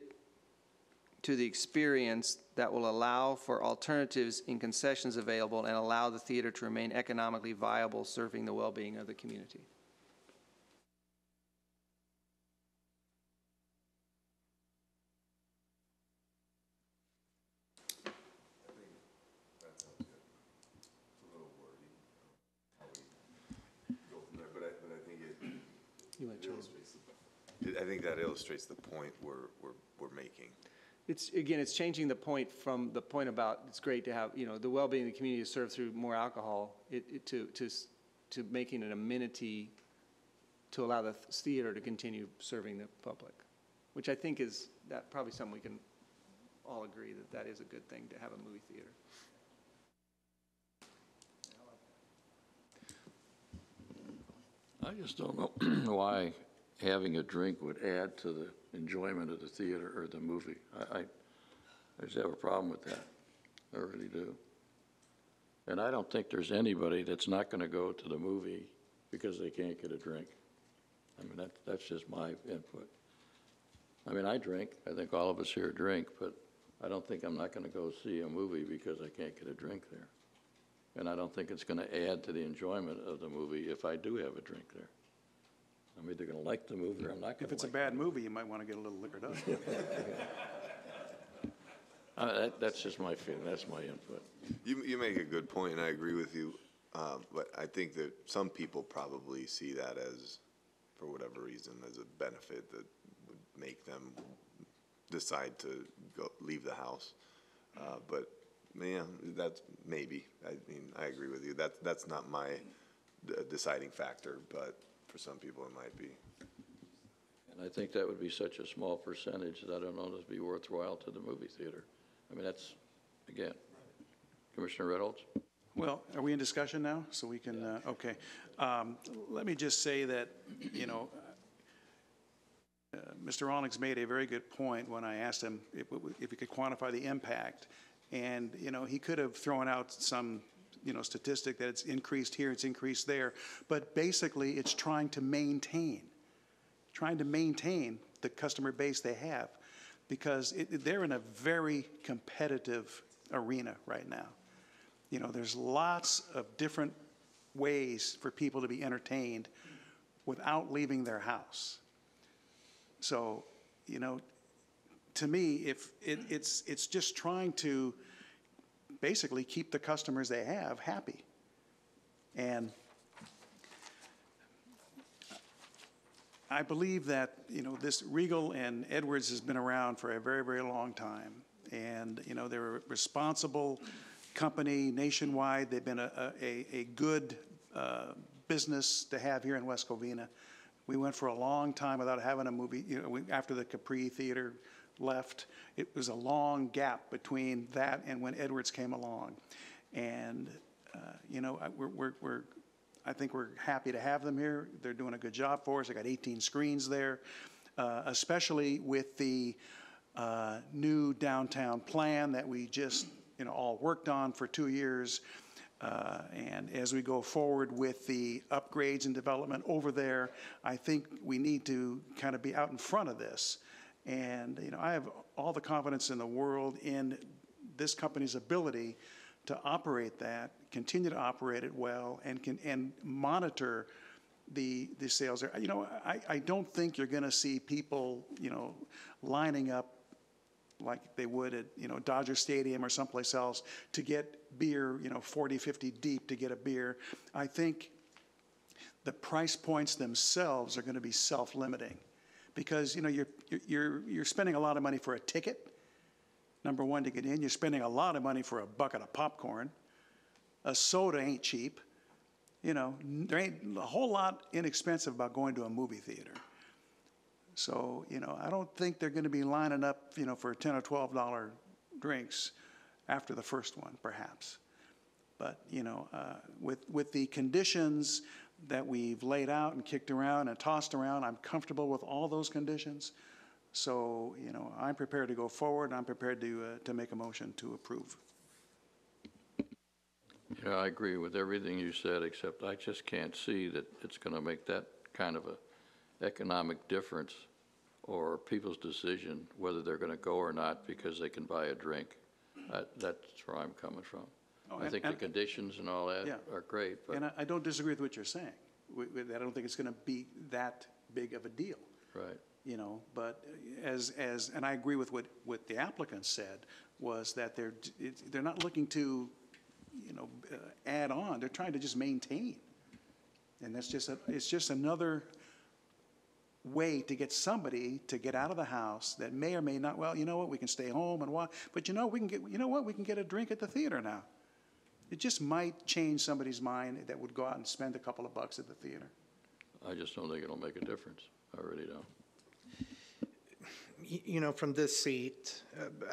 to the experience, that will allow for alternatives in concessions available and allow the theater to remain economically viable, serving the well-being of the community. I think that illustrates the point we're making. It's changing the point from the point about it's great to have, the well-being of the community is served through more alcohol, to making an amenity to allow the theater to continue serving the public, which I think is that probably something we can all agree that is a good thing to have a movie theater. I just don't know why having a drink would add to the enjoyment of the theater or the movie. I just have a problem with that. I really do. And I don't think there's anybody that's not going to go to the movie because they can't get a drink. I mean, that's just my input. I mean, I drink. I think all of us here drink, but I don't think I'm not going to go see a movie because I can't get a drink there. And I don't think it's going to add to the enjoyment of the movie if I do have a drink there. I'm either going to like the movie or I'm not going to. If it's a bad movie, you might want to get a little liquored up. That's just my feeling. That's my input. You make a good point, and I agree with you. But I think that some people probably see that as, for whatever reason, as a benefit that would make them decide to leave the house. But yeah, that's maybe. I mean, I agree with you. That's not my deciding factor, but for some people it might be. And I think that would be such a small percentage that I don't know if it'd be worthwhile to the movie theater. I mean, that's, again, Commissioner Reynolds? Well, are we in discussion now? So we can, okay. Let me just say that, Mr. Rawlings made a very good point when I asked him if he could quantify the impact. And, he could have thrown out some, statistic that it's increased here, it's increased there. But basically, it's trying to maintain the customer base they have, because they're in a very competitive arena right now. There's lots of different ways for people to be entertained without leaving their house. So, to me, if it's just trying to basically keep the customers they have happy. And I believe that, this Regal and Edwards has been around for a very, very long time. and, you know, they're a responsible company nationwide. They've been a good business to have here in West Covina. We went for a long time without having a movie, you know, after the Capri Theater left. It was a long gap between that and when Edwards came along. And, you know, I think we're happy to have them here. They're doing a good job for us. They got 18 screens there, especially with the new downtown plan that we just, you know, all worked on for 2 years. And as we go forward with the upgrades and development over there, I think we need to kind of be out in front of this. And, you know, I have all the confidence in the world in this company's ability to operate that, continue to operate it well, and monitor the sales there. You know, I don't think you're going to see people, you know, lining up like they would at, you know, Dodger Stadium or someplace else to get beer, you know, 40, 50 deep to get a beer. I think the price points themselves are going to be self-limiting because, you know, you're spending a lot of money for a ticket, number one, to get in. You're spending a lot of money for a bucket of popcorn. A soda ain't cheap. You know, there ain't a whole lot inexpensive about going to a movie theater. So, you know, I don't think they're going to be lining up, you know, for $10 or $12 drinks after the first one, perhaps. But, you know, with the conditions that we've laid out and kicked around and tossed around, I'm comfortable with all those conditions. So, you know, I'm prepared to go forward. I'm prepared to make a motion to approve. Yeah, I agree with everything you said, except I just can't see that it's going to make that kind of a economic difference or people's decision whether they're going to go or not because they can buy a drink. That's where I'm coming from. I think the conditions and all that are great. But and I don't disagree with what you're saying. I don't think it's going to be that big of a deal. Right. You know, but and I agree with what the applicant said, was that they're not looking to, you know, add on. They're trying to just maintain. And that's just it's just another way to get somebody to get out of the house that may or may not, well, you know what, we can stay home and watch, but you know, we can get a drink at the theater now. It just might change somebody's mind that would go out and spend a couple of bucks at the theater. I just don't think it'll make a difference. I really don't. You know, from this seat,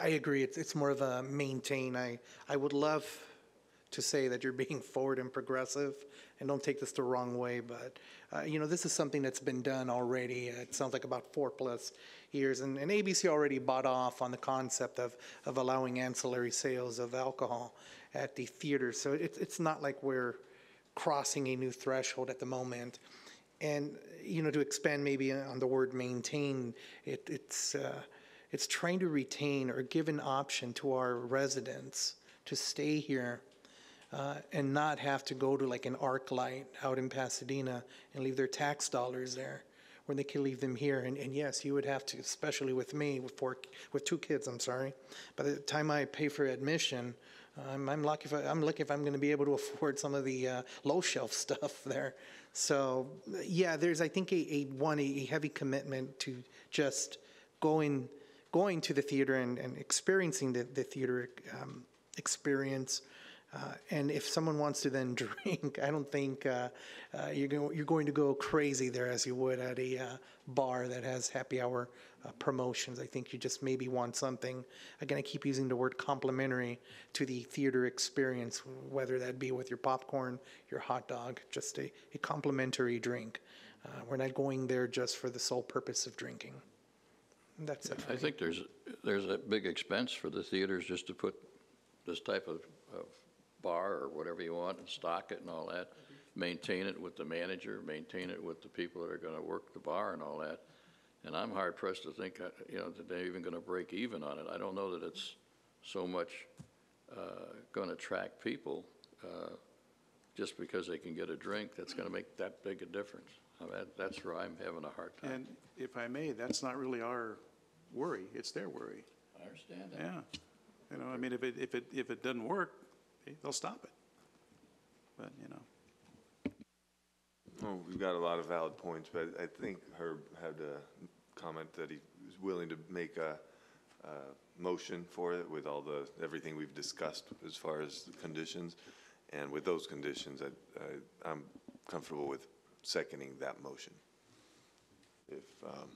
I agree, it's more of a maintain. I would love to say that you're being forward and progressive, and don't take this the wrong way, but, you know, this is something that's been done already. It sounds like about 4+ years, and ABC already bought off on the concept of allowing ancillary sales of alcohol at the theater. So it's not like we're crossing a new threshold at the moment. And, you know, to expand maybe on the word maintain, it's trying to retain or give an option to our residents to stay here and not have to go to like an arc light out in Pasadena and leave their tax dollars there, where they can leave them here. And yes, you would have to, especially with me, with 2 kids, I'm sorry. By the time I pay for admission, I'm lucky if I'm going to be able to afford some of the low shelf stuff there. So yeah, there's, I think, a heavy commitment to just going to the theater and experiencing the theater experience. And if someone wants to then drink, I don't think you're going to go crazy there as you would at a bar that has happy hour promotions. I think you just maybe want something, again, I keep using the word complimentary to the theater experience, whether that be with your popcorn, your hot dog, just a complimentary drink. We're not going there just for the sole purpose of drinking. That's it. I think there's a big expense for the theaters just to put this type of bar or whatever you want and stock it and all that, maintain it with the manager, maintain it with the people that are going to work the bar and all that. And I'm hard pressed to think, you know, that they're even going to break even on it. I don't know that it's so much going to attract people just because they can get a drink that's going to make that big a difference. I mean, that's where I'm having a hard time. And if I may, that's not really our worry. It's their worry. I understand that. Yeah. You know, I mean, if it doesn't work, they'll stop it. But, you know. Well, we've got a lot of valid points, but I think Herb had a comment that he was willing to make motion for it with everything we've discussed as far as the conditions. And with those conditions, I'm comfortable with seconding that motion. If, how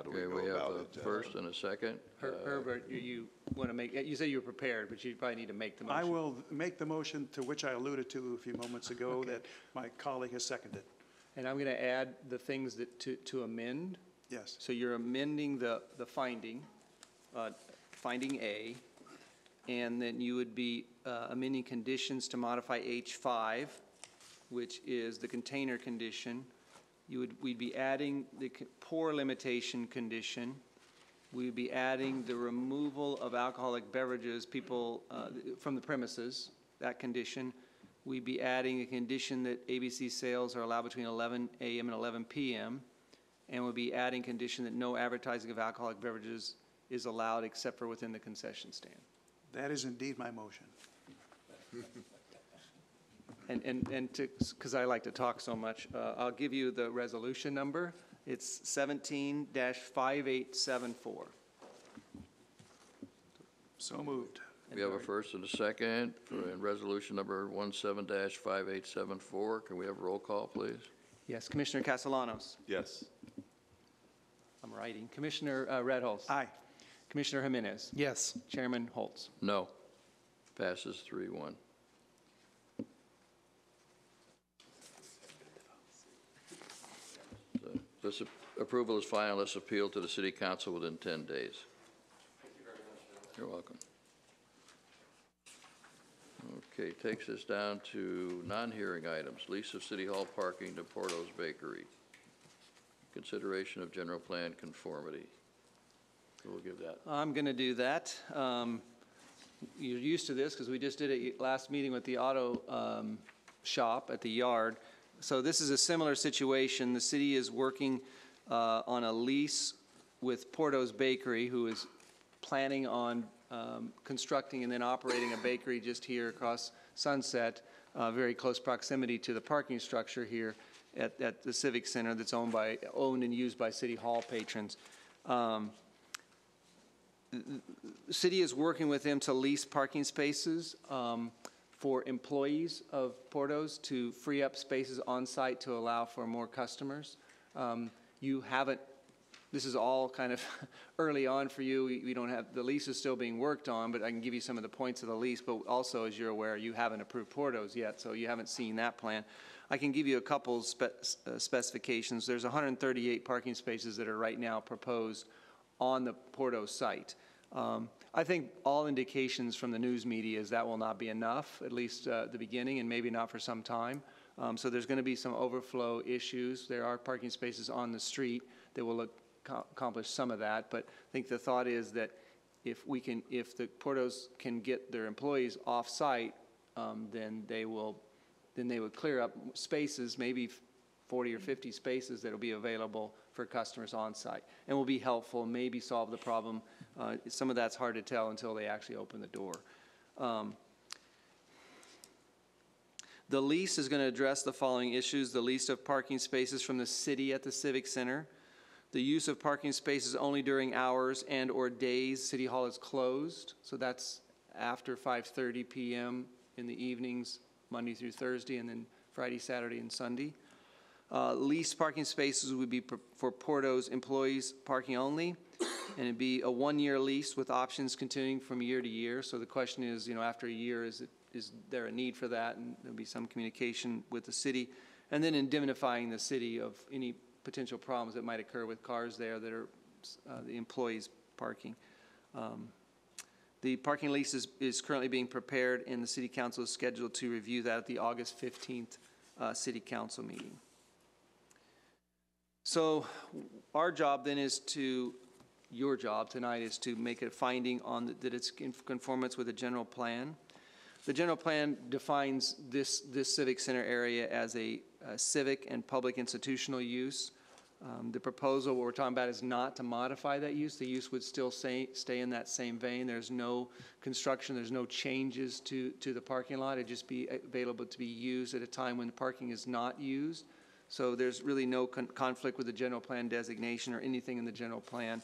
do we Okay, go we about have it? a first and a second. Herbert, you want to make, you said you were prepared, but you probably need to make the motion. I will make the motion to which I alluded to a few moments ago that my colleague has seconded. And I'm going to add the things that to amend. Yes. So you're amending the finding, finding A, and then you would be amending conditions to modify H5, which is the container condition. We'd be adding the pour limitation condition. We'd be adding the removal of alcoholic beverages, people from the premises, that condition. We'd be adding a condition that ABC sales are allowed between 11 a.m. and 11 p.m. And we'll be adding condition that no advertising of alcoholic beverages is allowed except for within the concession stand. That is indeed my motion. And because I like to talk so much, I'll give you the resolution number. It's 17-5874. So moved. We have a first and a second in resolution number 17-5874. Can we have a roll call, please? Yes, Commissioner Castellanos. Yes. I'm writing. Commissioner Redholz. Aye. Commissioner Jimenez. Yes. Chairman Holtz. No. Passes 3-1. So this approval is final unless appealed to the City Council within 10 days. Thank you very much. You're welcome. Okay, takes us down to non-hearing items. Lease of City Hall parking to Porto's Bakery. Consideration of general plan conformity. So we'll give that. I'm going to do that. You're used to this because we just did it last meeting with the auto shop at the yard. So this is a similar situation. The city is working on a lease with Porto's Bakery, who is planning on constructing and then operating a bakery just here across Sunset, very close proximity to the parking structure here at the Civic Center that's owned and used by City Hall patrons. The city is working with them to lease parking spaces for employees of Porto's to free up spaces on site to allow for more customers. This is all kind of early on for you. We don't have, the lease is still being worked on, but I can give you some of the points of the lease. But also, as you're aware, you haven't approved Porto's yet, so you haven't seen that plan. I can give you a couple specifications. There's 138 parking spaces that are right now proposed on the Porto's site. I think all indications from the news media is that will not be enough, at least at the beginning, and maybe not for some time. So there's going to be some overflow issues. There are parking spaces on the street that will accomplish some of that, but I think the thought is that if the Porto's can get their employees off-site, then they would clear up spaces, maybe 40 or 50 spaces that will be available for customers on-site, and will be helpful, maybe solve the problem. Some of that's hard to tell until they actually open the door. The lease is going to address the following issues: the lease of parking spaces from the city at the Civic Center, the use of parking spaces only during hours and or days City Hall is closed, so that's after 5:30 p.m. in the evenings, Monday through Thursday, and then Friday, Saturday, and Sunday. Leased parking spaces would be for Porto's employees parking only, and it'd be a one-year lease with options continuing from year to year. So the question is, after a year, is there a need for that? And there'll be some communication with the city, and then indemnifying the city of any potential problems that might occur with cars there that are the employees parking. The parking lease is currently being prepared, and the City Council is scheduled to review that at the August 15th City Council meeting. So our job then your job tonight is to make a finding on that it's in conformance with the general plan. The general plan defines this Civic Center area as a civic and public institutional use. The proposal, what we're talking about, is not to modify that use. The use would still stay in that same vein. There's no construction, there's no changes to the parking lot. It'd just be available to be used at a time when the parking is not used. So there's really no conflict with the general plan designation or anything in the general plan.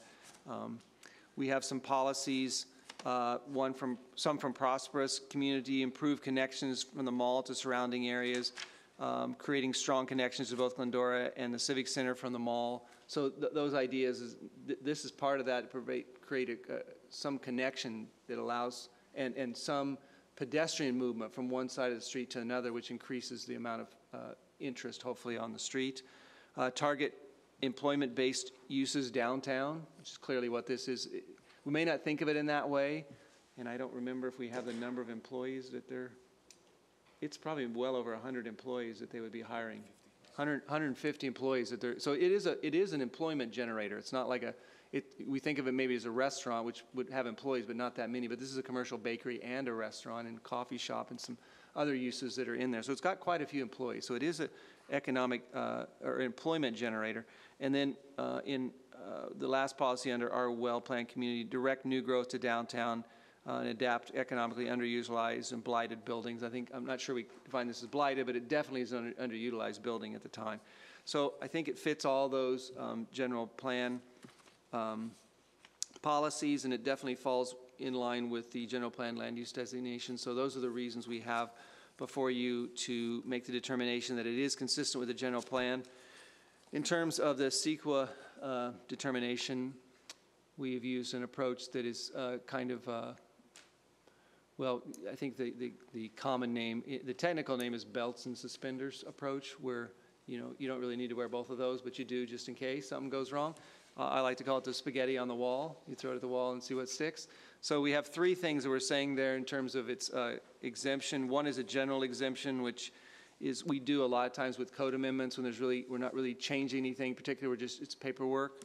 We have some policies, some from prosperous community, improve connections from the mall to surrounding areas, creating strong connections to both Glendora and the Civic Center from the mall. So those ideas, this is part of that, create some connection that allows, and some pedestrian movement from one side of the street to another, which increases the amount of interest, hopefully, on the street. Target employment-based uses downtown, which is clearly what this is. We may not think of it in that way, and I don't remember if we have the number of employees that it's probably well over 100 employees that they would be hiring. 150 employees that they're, so it is an employment generator. It's not like we think of it maybe as a restaurant, which would have employees, but not that many. But this is a commercial bakery and a restaurant and coffee shop and some other uses that are in there. So it's got quite a few employees. So it is an economic or employment generator. And then in the last policy under our well-planned community, direct new growth to downtown and adapt economically underutilized and blighted buildings. I'm not sure we define this as blighted, but it definitely is an underutilized building at the time. So I think it fits all those general plan policies, and it definitely falls in line with the general plan land use designation. So those are the reasons we have before you to make the determination that it is consistent with the general plan. In terms of the CEQA determination, we have used an approach that is well, I think the common name, the technical name is belts and suspenders approach, where you don't really need to wear both of those, but you do just in case something goes wrong. I like to call it the spaghetti on the wall. You throw it at the wall and see what sticks. So we have three things that we're saying there in terms of its exemption. One is a general exemption, which is we do a lot of times with code amendments when we're not really changing anything particular. It's paperwork.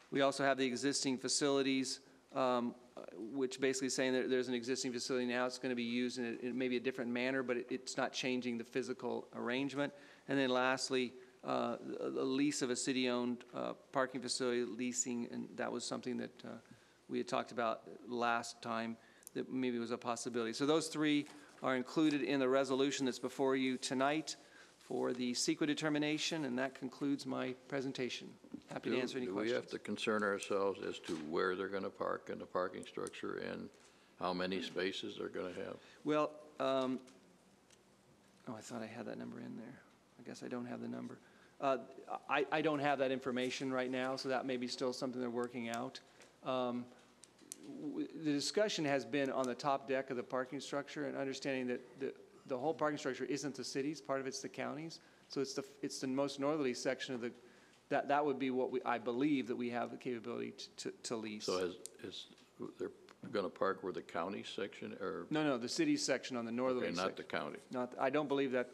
We also have the existing facilities, which basically is saying that there's an existing facility now. It's going to be used in maybe a different manner, but it's not changing the physical arrangement. And then lastly, the lease of a city-owned parking facility, leasing, and that was something that we had talked about last time that maybe was a possibility. So those three are included in the resolution that's before you tonight for the CEQA determination, and that concludes my presentation. Happy to answer any questions. Do we have to concern ourselves as to where they're going to park in the parking structure and how many spaces they're going to have? Well, oh, I thought I had that number in there. I guess I don't have the number. I don't have that information right now, so that may be still something they're working out. The discussion has been on the top deck of the parking structure and understanding that the whole parking structure isn't the city's, part of it's the county's. So it's the most northerly section of that would be what I believe that we have the capability to lease. So they're going to park where the county section or? No, the city's section on the northerly section. Not the county. I don't believe that.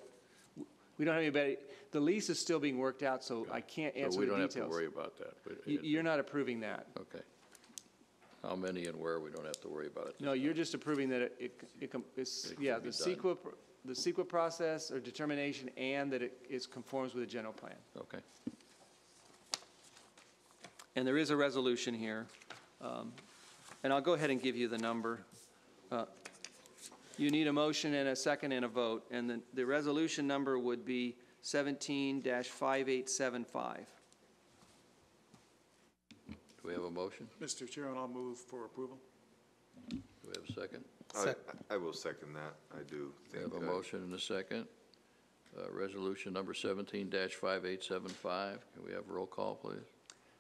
We don't have anybody. The lease is still being worked out, so I can't answer the details. So we don't have to worry about that. You're not approving that. Okay. How many and where, we don't have to worry about it. No, you're just approving that it's the CEQA process or determination, and that it conforms with the general plan. Okay. And there is a resolution here, and I'll go ahead and give you the number. You need a motion and a second and a vote, and the resolution number would be 17-5875. Do we have a motion? Mr. Chairman, I'll move for approval. Do we have a second? I will second that. I do We think. have a motion and a second. Resolution number 17-5875. Can we have a roll call, please?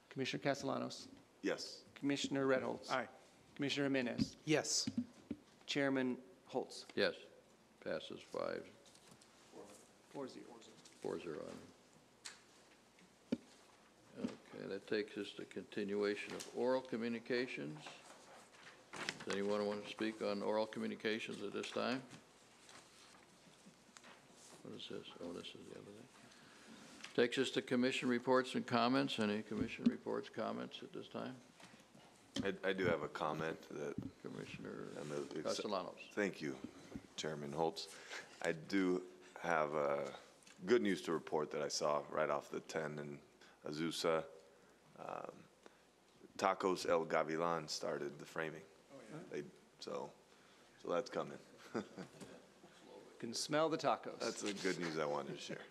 Commissioner Castellanos. Yes. Commissioner Redholz. Aye. Commissioner Jimenez. Yes. Chairman Holtz. Yes. Passes 5-0. 4-0. Okay, that takes us to continuation of oral communications. Does anyone want to speak on oral communications at this time? What is this? Oh, this is the other thing. Takes us to commission reports and comments. Any commission reports, comments at this time? I do have a comment that. Commissioner and the- Castellanos. Thank you, Chairman Holtz. I do have good news to report that I saw right off the 10 in Azusa. Tacos El Gavilan started the framing. So that's coming. Can smell the tacos. That's the good news I wanted to share.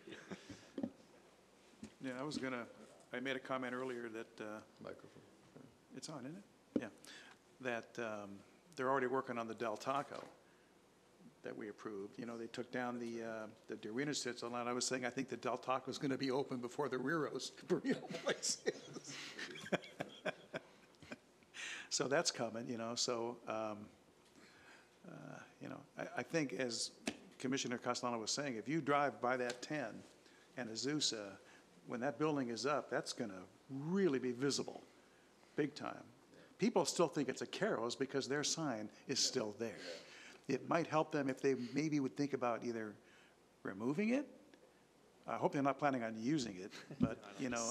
Yeah, I made a comment earlier that Microphone. it's on, isn't it? Yeah. That they're already working on the Del Taco that we approved. You know, they took down the Dorina Stitzel, and I was saying, I think the Del Taco is going to be open before the Riros burrito place is. So that's coming, you know, so, you know, I think as Commissioner Castellano was saying, if you drive by that 10 and Azusa, when that building is up, that's going to really be visible, big time. People still think it's a Carol's because their sign is still there. It might help them if they maybe would think about either removing it. I hope they're not planning on using it, but, you know,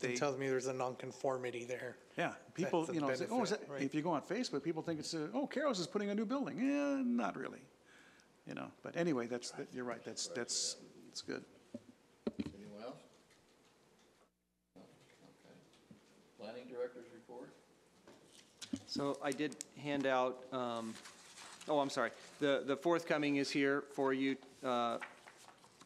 It tells me there's a nonconformity there. yeah, people, That's a you know, say, oh, is that, benefit, right? if you go on Facebook, people think it's, oh, Carol's is putting a new building. Yeah, not really, you know, but anyway, you're right, that's good. Anyone else? Okay. Planning Director's report? So I did hand out, oh, I'm sorry. The forthcoming is here for you,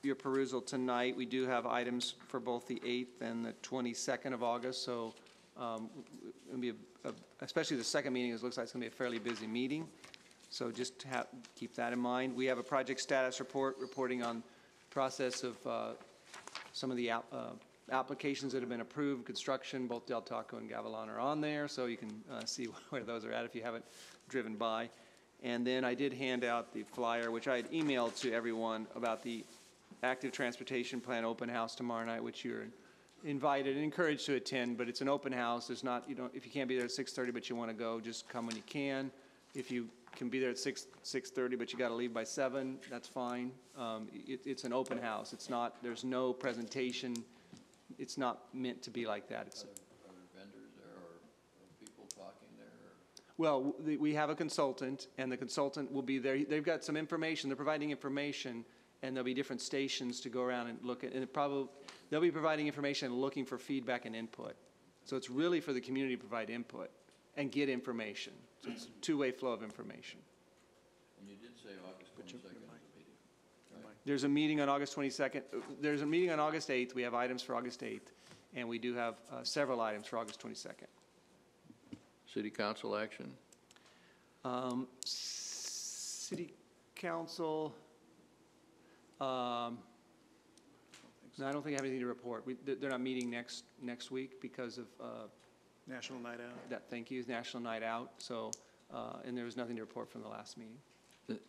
your perusal tonight. We do have items for both the 8th and the 22nd of August, so it'll be, especially the second meeting, it looks like it's going to be a fairly busy meeting. So just keep that in mind. We have a project status report reporting on process of some of the applications that have been approved, construction, both Del Taco and Gavilan are on there, so you can see where those are at if you haven't driven by. And then I did hand out the flyer, which I had emailed to everyone about the active transportation plan open house tomorrow night, which you're invited and encouraged to attend, but it's an open house. There's not, you know, if you can't be there at 6:30 but you want to go, just come when you can. If you can be there at 6:30 but you got to leave by 7, that's fine. It's an open house. It's not, there's no presentation. It's not meant to be like that. It's, Are there vendors there or people talking there? well, we have a consultant, and the consultant will be there. They've got some information. They're providing information, and there'll be different stations to go around and look at. And they'll be providing information and looking for feedback and input. So it's really for the community to provide input and get information. So it's a two-way flow of information. And you did say August 22nd is the meeting. There's a meeting on August 22nd. There's a meeting on August 8th. We have items for August 8th, and we do have several items for August 22nd. City Council action? City Council, no, I don't think I have anything to report. They're not meeting next week because of National Night Out. that, thank you, National Night Out. So, and there was nothing to report from the last meeting.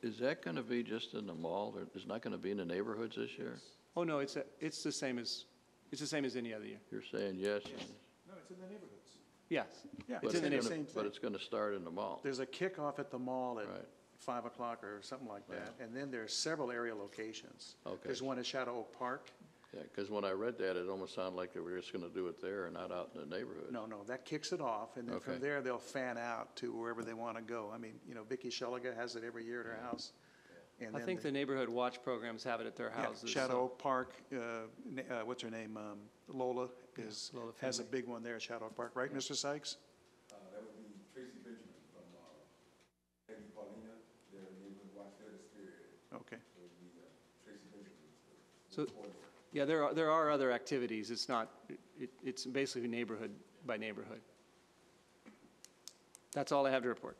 Is that going to be just in the mall? It's not going to be in the neighborhoods this year? Oh, no, it's the same as any other year. You're saying yes? No, it's in the neighborhoods. Yes, Yeah, it's in the the neighborhood. same But thing. it's going to start in the mall? There's a kickoff at the mall at Right. 5 o'clock or something like that, and then there's several area locations. Okay. There's one at Shadow Oak Park. Yeah, because when I read that, it almost sounded like they were just going to do it there and not out in the neighborhood. No, that kicks it off, and then from Okay. there, they'll fan out to wherever they want to go. I mean, you know, Vicki Shelliga has it every year at her house. And I then think the neighborhood watch programs have it at their yeah, houses. Shadow Oak Park, what's her name, Lola Lola has a Finley. big one there at Shadow Oak Park, right, Mr. Sykes? That would be Tracy Benjamin from Peggy Paulina, their neighborhood watch, they're the spirit. Okay. So it would be Tracy Benjamin. So, yeah, there are other activities. It's not, it's basically neighborhood by neighborhood. That's all I have to report.